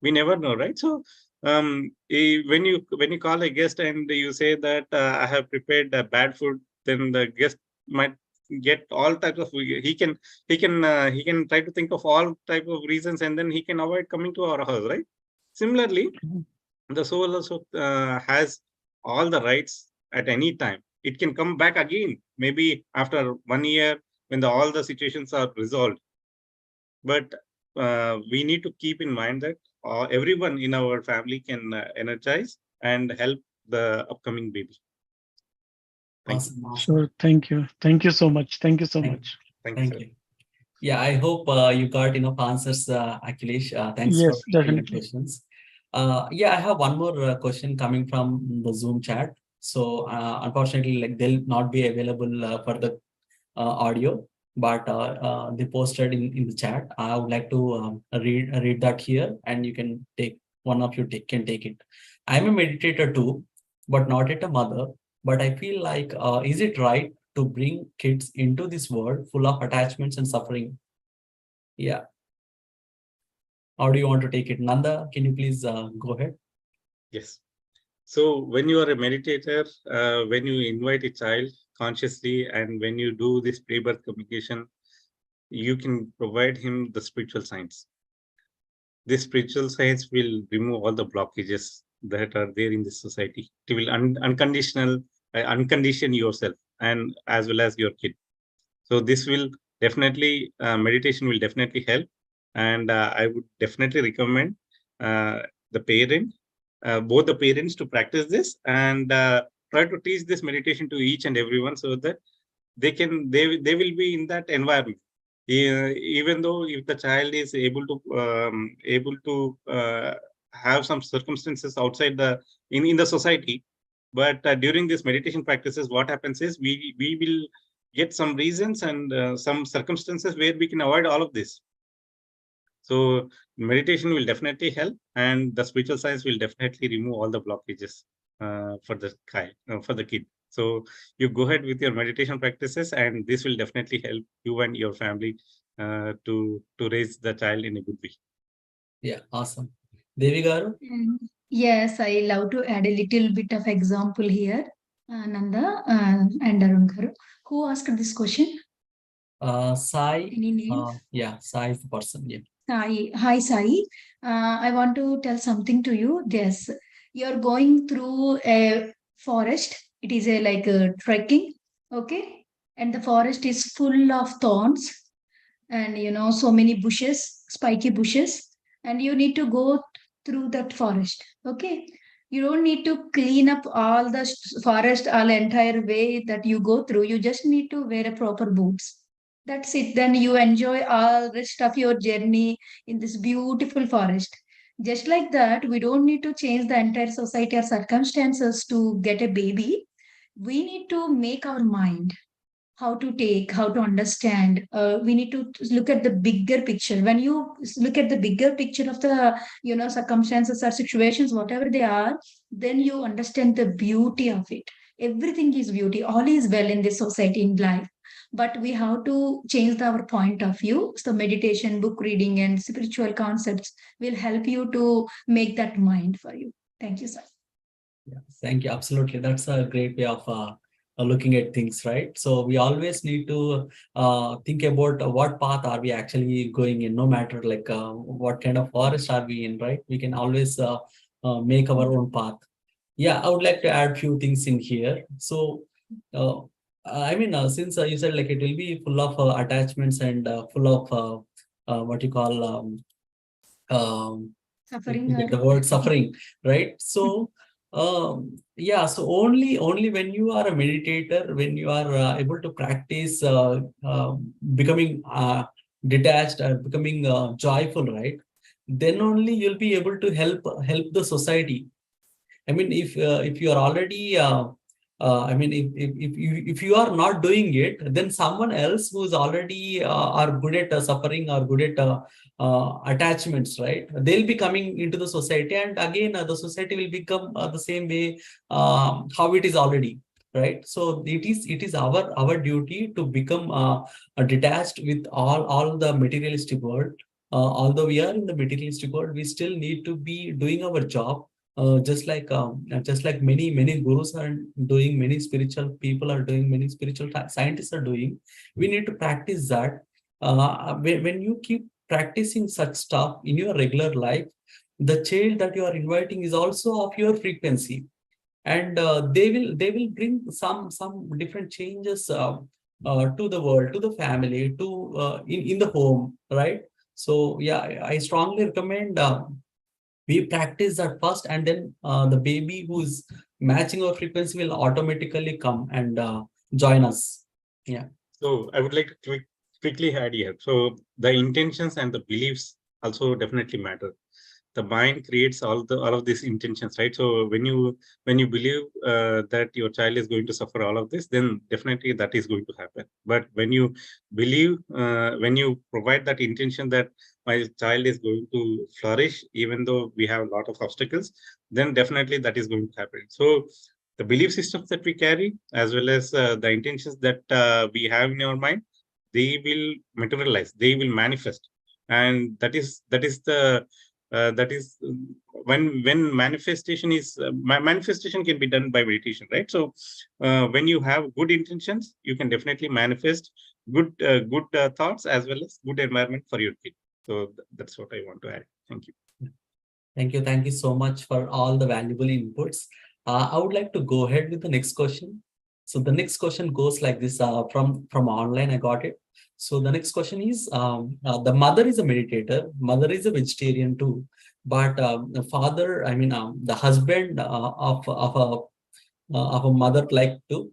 We never know, right? So when you call a guest and you say that I have prepared bad food, then the guest might get all types of, he can try to think of all type of reasons, and then he can avoid coming to our house, right? Similarly, the soul also has all the rights at any time. It can come back again, maybe after 1 year, when all the situations are resolved. But we need to keep in mind that everyone in our family can energize and help the upcoming baby. Awesome. Sure. Thank you. Thank you so much. Thank you so much. Thank you. Yeah, I hope you got enough answers, Akhilesh. Thanks Yes, for taking the definitely. questions. Yeah, I have one more question coming from the Zoom chat. So unfortunately, like they'll not be available for the audio, but they posted in the chat. I would like to read that here, and you can take one of you can take it. I'm a meditator too, but not yet a mother. But I feel like, is it right to bring kids into this world full of attachments and suffering? Yeah. How do you want to take it? Nanda, can you please go ahead? Yes. So when you are a meditator, when you invite a child consciously, and when you do this pre-birth communication, you can provide him the spiritual science. This spiritual science will remove all the blockages that are there in this society. It will uncondition yourself and as well as your kid. So this will definitely, meditation will definitely help. And I would definitely recommend the parent, both the parents, to practice this and try to teach this meditation to each and everyone, so that they will be in that environment. Even though if the child is able to have some circumstances outside in the society, but during this meditation practices, what happens is we will get some reasons and some circumstances where we can avoid all of this. So meditation will definitely help, and the spiritual science will definitely remove all the blockages for the kid. So you go ahead with your meditation practices, and this will definitely help you and your family to raise the child in a good way. Yeah, awesome. Devi garu? Yes, I love to add a little bit of example here. Nanda and Arun garu. Who asked this question? Sai. Any name? Yeah, Sai is the person. Yeah. Sai. Hi, Sai. I want to tell something to you. Yes, you're going through a forest. It is like a trekking. Okay. And the forest is full of thorns and, so many bushes, spiky bushes. and you need to go through that forest. Okay. You don't need to clean up all the forest all entire way that you go through. You just need to wear a proper boots. That's it. Then you enjoy all rest of your journey in this beautiful forest. Just like that, we don't need to change the entire society or circumstances to get a baby. We need to make our mind how to take, how to understand. We need to look at the bigger picture. When you look at the bigger picture of the, circumstances or situations, whatever they are, then you understand the beauty of it. Everything is beauty. All is well in this society, in life. But we have to change our point of view. So meditation, book reading, and spiritual concepts will help you to make that mind for you. Thank you, sir. Yeah, thank you. Absolutely. That's a great way of looking at things, right? So we always need to think about what path are we actually going in, no matter like what kind of forest are we in, right? We can always make our own path. Yeah, I would like to add few things in here. So, since you said like it will be full of attachments and full of what you call Suffering. the word suffering, right? So so only when you are a meditator, when you are able to practice becoming detached or becoming joyful, right, then only you'll be able to help the society. I mean, if you are already if you are not doing it, then someone else who is already are good at suffering or good at attachments, right? They'll be coming into the society, and again the society will become the same way how it is already, right? So it is our duty to become detached with all the materialistic world. Although we are in the materialistic world, we still need to be doing our job. Just like many gurus are doing, many spiritual people are doing, many spiritual scientists are doing. We need to practice that. When you keep practicing such stuff in your regular life, the child that you are inviting is also of your frequency, and they will bring some different changes to the world, to the family, to in the home, right? So yeah, I strongly recommend we practice that first, and then the baby who's matching our frequency will automatically come and join us. Yeah. So I would like to quickly add here. So the intentions and the beliefs also definitely matter. The mind creates all of these intentions, right? So when you believe that your child is going to suffer all of this, then definitely that is going to happen. But when you believe, when you provide that intention that my child is going to flourish, even though we have a lot of obstacles, then definitely that is going to happen. So the belief systems that we carry, as well as the intentions that we have in our mind, they will materialize, they will manifest, and that is the that is when manifestation is manifestation can be done by meditation, right? So when you have good intentions, you can definitely manifest good thoughts as well as good environment for your kid. So that's what I want to add. Thank you. Thank you so much for all the valuable inputs. I would like to go ahead with the next question. So the next question goes like this, from online I got it. So the next question is, the mother is a meditator, mother is a vegetarian too, but the father, the husband of a mother like to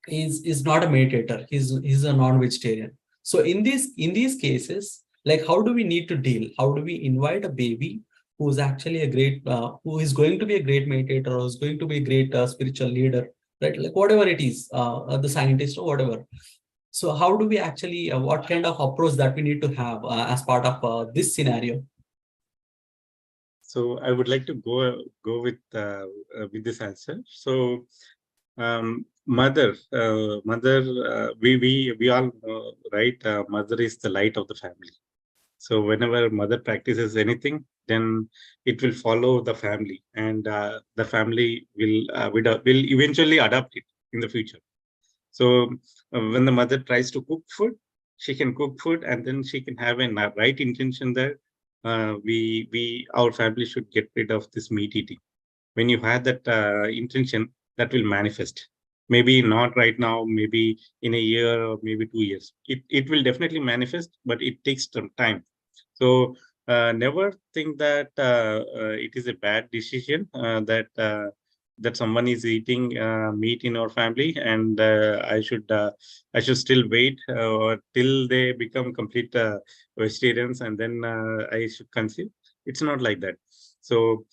is not a meditator. He's a non-vegetarian. So in these cases, like how do we need to deal? How do we invite a baby who is actually a great, who is going to be a great meditator, or is going to be a great spiritual leader, right? Like whatever it is, the scientist or whatever. So how do we actually, what kind of approach that we need to have as part of this scenario? So I would like to go with this answer. So mother, we all know, right? Mother is the light of the family. So whenever mother practices anything, then it will follow the family, and the family will eventually adopt it in the future. So when the mother tries to cook food, she can cook food, and then she can have a right intention that our family should get rid of this meat eating. When you have that intention, that will manifest. Maybe not right now, maybe in a year or maybe 2 years. It will definitely manifest, but it takes some time. So never think that it is a bad decision that someone is eating meat in our family, and I should still wait till they become complete vegetarians, and then I should conceive. It's not like that. So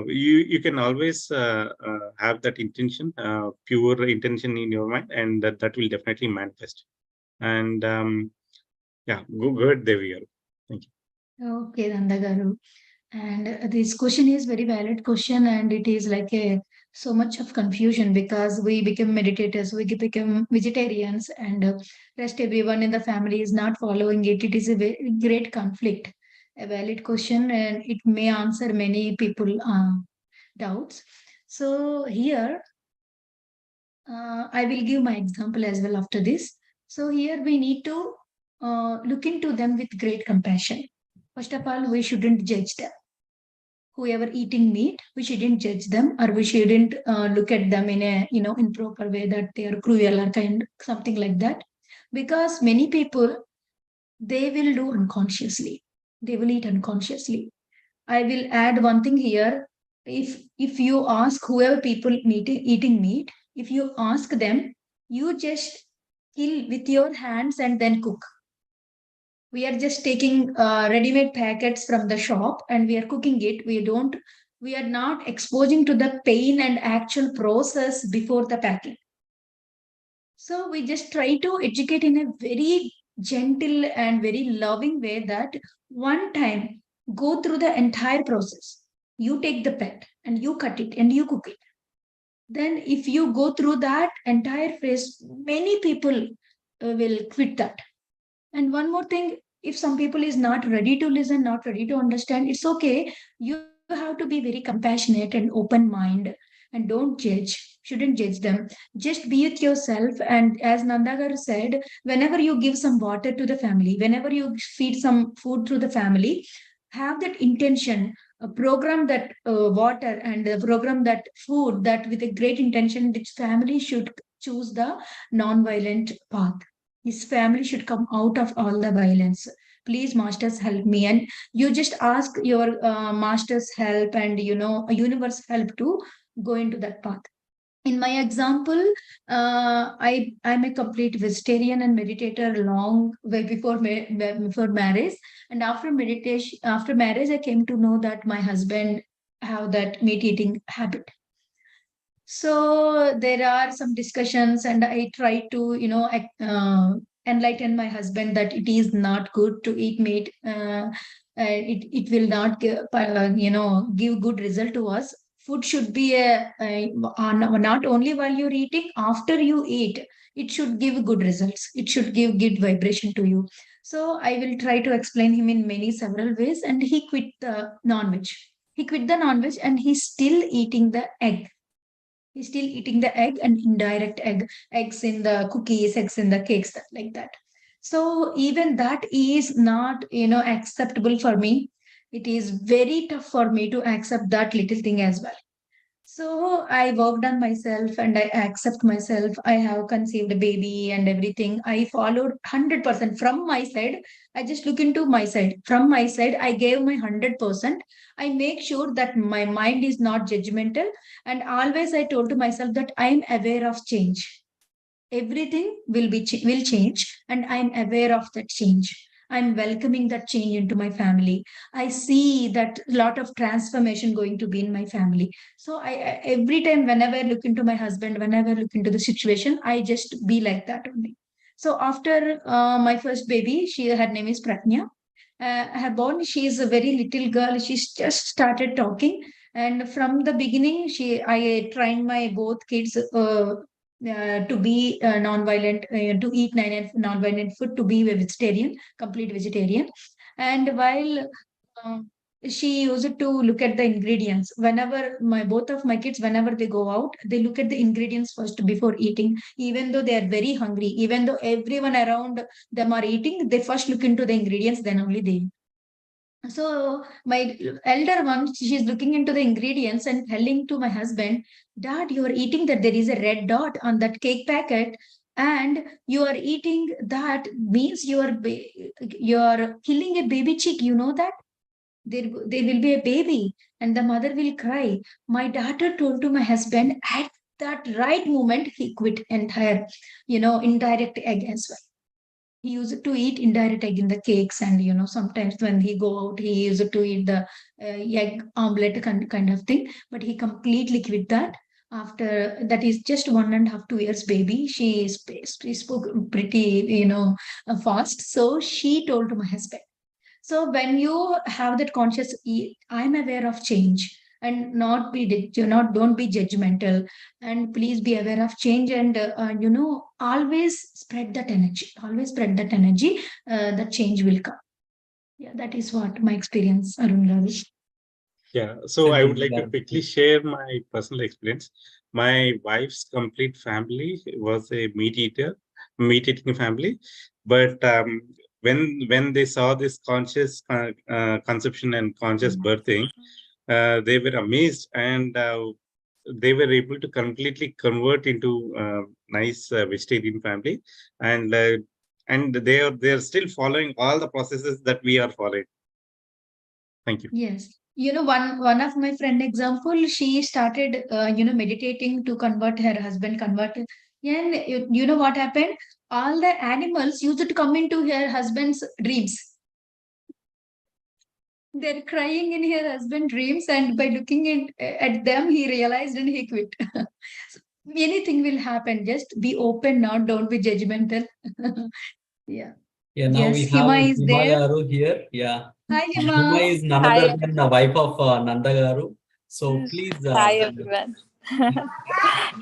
you can always have that intention, pure intention in your mind, and that will definitely manifest. And yeah, good, Devi. Thank you. Okay, Nanda Garu. And this question is very valid question, and it is like a so much of confusion because we become meditators, we become vegetarians, and rest everyone in the family is not following it. It is a very great conflict, a valid question, and it may answer many people doubts. So here, I will give my example as well after this. So here we need to look into them with great compassion. First of all, we shouldn't judge them. Whoever eating meat, we shouldn't judge them, or we shouldn't look at them in a improper way that they are cruel or kind something like that, because many people, they will do unconsciously, they will eat unconsciously. I will add one thing here. If you ask whoever people eating meat, if you ask them, you just kill with your hands and then cook. We are just taking ready-made packets from the shop and we are cooking it. We are not exposing to the pain and actual process before the packing. So we just try to educate in a very gentle and very loving way that one time go through the entire process. You take the pet and you cut it and you cook it. Then if you go through that entire phase, many people will quit that. And one more thing, if some people is not ready to listen, not ready to understand, it's okay. You have to be very compassionate and open mind, and don't judge, shouldn't judge them. Just be with yourself. And as Nandagaru said, whenever you give some water to the family, whenever you feed some food to the family, have that intention, program that water and program that food, that with a great intention, which family should choose the non-violent path. His family should come out of all the violence. Please, masters, help me. And you just ask your master's help and universe help to go into that path. In my example, I'm a complete vegetarian and meditator long way before marriage. And after meditation, after marriage, I came to know that my husband have that meat eating habit. So there are some discussions, and I try to, enlighten my husband that it is not good to eat meat. It will not give good result to us. Food should be not only while you're eating, after you eat, it should give good results. It should give good vibration to you. So I will try to explain him in many several ways, and he quit the non-veg. He quit the non-veg, and he's still eating the egg. He's still eating the egg and indirect eggs in the cookies, eggs in the cakes, like that. So even that is not, acceptable for me. It is very tough for me to accept that little thing as well. So I worked on myself and I accept myself. I have conceived a baby and everything. I followed 100% from my side. I just look into my side. From my side, I gave my 100%. I make sure that my mind is not judgmental. And always I told to myself that I am aware of change. Everything will change, and I am aware of that change. I'm welcoming that change into my family. I see that lot of transformation going to be in my family. So every time, whenever I look into my husband, whenever I look into the situation, I just be like that only. So after my first baby, her name is Pratnya. Her born, she is a very little girl. She's just started talking, and from the beginning, I trained my both kids. To be non-violent, to eat non-violent food, to be a vegetarian, complete vegetarian. And while she used to look at the ingredients, whenever both of my kids, whenever they go out, they look at the ingredients first before eating, even though they are very hungry, even though everyone around them are eating, they first look into the ingredients, then only they eat. So my elder one, she's looking into the ingredients and telling to my husband, Dad, you are eating that there is a red dot on that cake packet. and you are eating that means you are killing a baby chick. You know that there will be a baby and the mother will cry. My daughter told to my husband at that right moment he quit entire, indirect egg as well. He used to eat indirect egg in the cakes, and sometimes when he go out he used to eat the egg omelette kind of thing, but he completely quit that. After that is just 1.5 2 years baby, she spoke pretty fast, so she told to my husband. So when you have that conscious, I'm aware of change, and not be don't be judgmental, and please be aware of change, and always spread that energy. Always spread that energy. That change will come. Yeah, that is what my experience, Arun Ravi. Yeah, so I would like to quickly share my personal experience. My wife's complete family was a meat eating family, but when they saw this conscious conception and conscious birthing, they were amazed, and they were able to completely convert into nice vegetarian family, and they are still following all the processes that we are following. Thank you. Yes. One of my friend example, she started, meditating to convert her husband, converted. And you know what happened? All the animals used to come into her husband's dreams. They're crying in her husband's dreams, and by looking at them, he realized and he quit. So anything will happen. Just be open now. Don't be judgmental. Yeah. Yeah, now Yes, we have Hima is Hima there. Garu here. Yeah. Hi, Hima Hima. is none Hi, other than the wife of Nanda Garu. So please, hi everyone.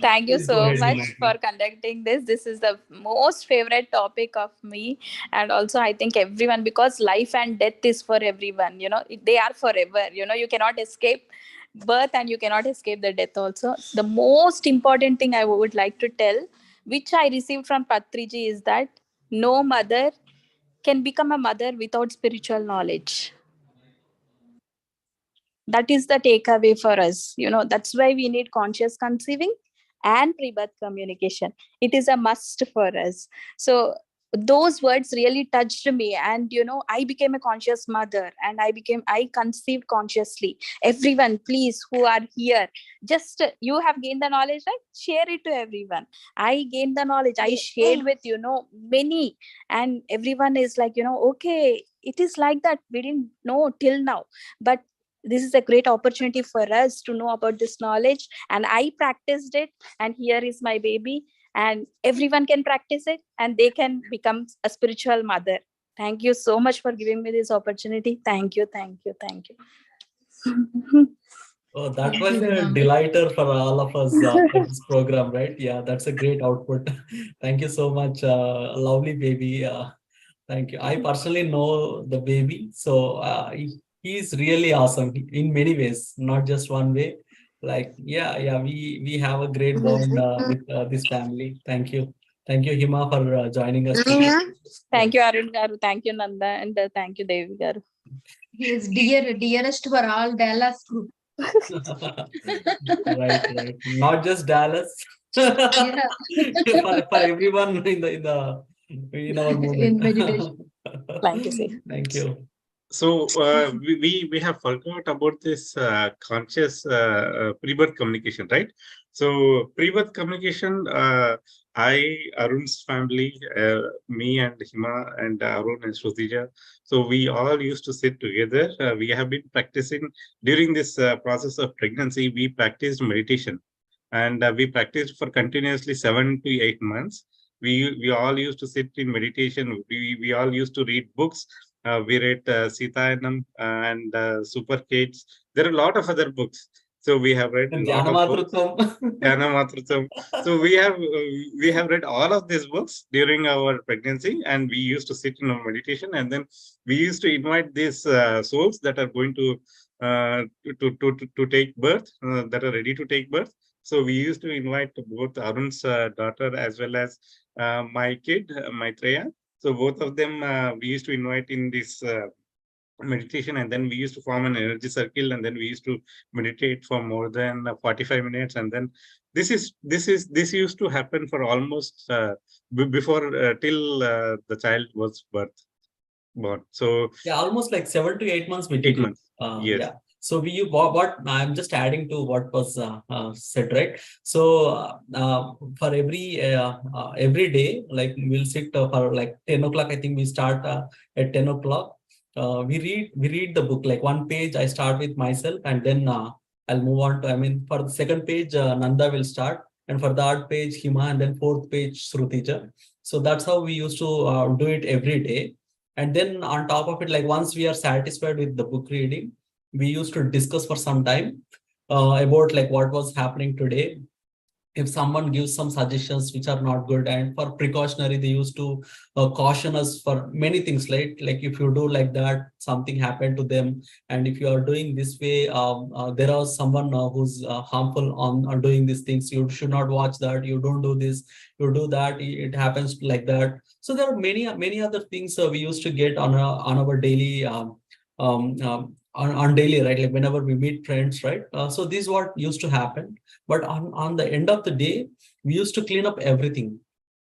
Thank you please go so ahead, Hima. much for conducting this. This is the most favorite topic of me, and also I think everyone, because life and death is for everyone. They are forever. You cannot escape birth and you cannot escape the death also. The most important thing I would like to tell, which I received from Patriji, is that no mother can become a mother without spiritual knowledge. That is the takeaway for us. That's why we need conscious conceiving and pre-birth communication. It is a must for us. So those words really touched me, and I became a conscious mother, and I conceived consciously. Everyone, please, who are here, just you have gained the knowledge, right? Share it to everyone. I gained the knowledge, I shared with many, and everyone is like, okay, it is like that, we didn't know till now, but this is a great opportunity for us to know about this knowledge, and I practiced it, and here is my baby, and everyone can practice it and they can become a spiritual mother. Thank you so much for giving me this opportunity. Thank you. Oh, that Thank was you, a Hima. delighter for all of us for this program, right? Yeah, that's a great output. Thank you so much, lovely baby. Thank you. I personally know the baby, so he's really awesome in many ways, not just one way. Like, yeah, we have a great bond with this family. Thank you, Hima, for joining us today. Thank you, Arun Garu. Thank you, Nanda, and thank you, Devi Garu. He is dearest for all Dallas group. Right. Not just Dallas. Yeah. for everyone in our In movement. meditation. Thank you, Sir. Thank you. So we have forgot about this conscious pre-birth communication, right? So pre-birth communication, Arun's family, me and Hima and Arun and Shrutija, so we all used to sit together. We have been practicing during this process of pregnancy. We practiced meditation, and we practiced for continuously 7 to 8 months. We all used to sit in meditation. We all used to read books. We read Sitayanam and Super Kids. There are a lot of other books. So we have read a lot of books. Dhyana Matrutam. So we have read all of these books during our pregnancy, and we used to sit in our meditation, and then we used to invite these souls that are going to take birth, that are ready to take birth. So we used to invite both Arun's daughter as well as my kid, Maitreya. So both of them we used to invite in this meditation, and then we used to form an energy circle, and then we used to meditate for more than 45 minutes, and then this used to happen for almost before till the child was born. So yeah, almost like 7 to 8 months we did 8 months. Yes. Yeah. So what I'm just adding to what was said, right? So for every day, like we'll sit for like 10 o'clock. I think we start at 10 o'clock. We read the book, like one page. I start with myself, and then I'll move on to. I mean, for the second page, Nanda will start, and for the third page, Hima, and then fourth page, Srutija. So that's how we used to do it every day. And then on top of it, like once we are satisfied with the book reading, we used to discuss for some time about like what was happening today. If someone gives some suggestions which are not good, and for precautionary, they used to caution us for many things, like if you do like that, something happened to them, and if you are doing this way, there are someone who's harmful on doing these things. You should not watch that. You don't do this. You do that. It happens like that. So there are many other things we used to get on our daily on daily, right? Like whenever we meet friends, right? So this is what used to happen. But on the end of the day, we used to clean up everything.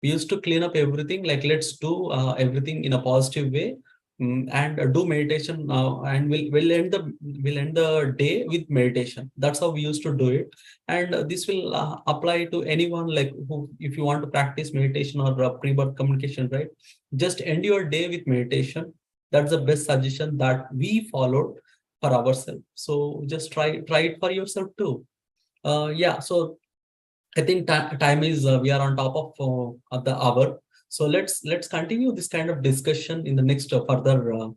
We used to clean up everything. Like let's do everything in a positive way, and do meditation. And we'll end the day with meditation. That's how we used to do it. And this will apply to anyone, like who, if you want to practice meditation or pre-birth communication, right? Just end your day with meditation. That's the best suggestion that we followed for ourselves. So just try it for yourself too. Yeah, so I think time is we are on top of the hour. So let's continue this kind of discussion in the next further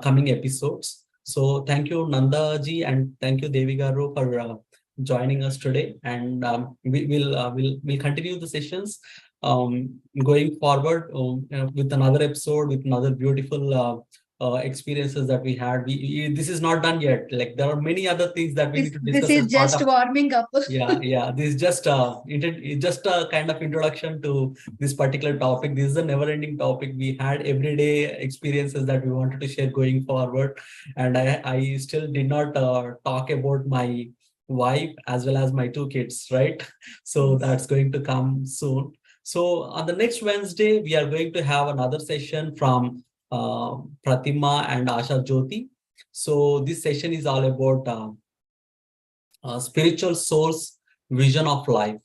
coming episodes. So thank you, Nanda ji, and thank you, Devi Garu, for joining us today. And we'll continue the sessions going forward with another episode, with another beautiful experiences that we had. This is not done yet. Like there are many other things that we need to discuss. This is just warming up. Yeah. This is just just a kind of introduction to this particular topic. This is a never-ending topic. We had everyday experiences that we wanted to share going forward, and I still did not talk about my wife as well as my 2 kids, right? So that's going to come soon. So on the next Wednesday, we are going to have another session from Pratima and Asha Jyoti. So this session is all about spiritual source vision of life,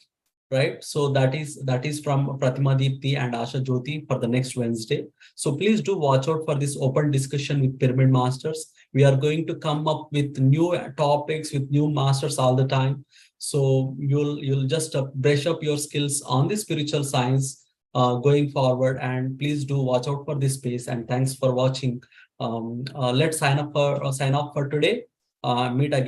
right? So that is from Pratima Deepti and Asha Jyoti for the next Wednesday. So please do watch out for this open discussion with Pyramid Masters. We are going to come up with new topics with new masters all the time. So you'll just brush up your skills on the spiritual science going forward, and please do watch out for this space. And thanks for watching. Let's sign off for today. Meet again.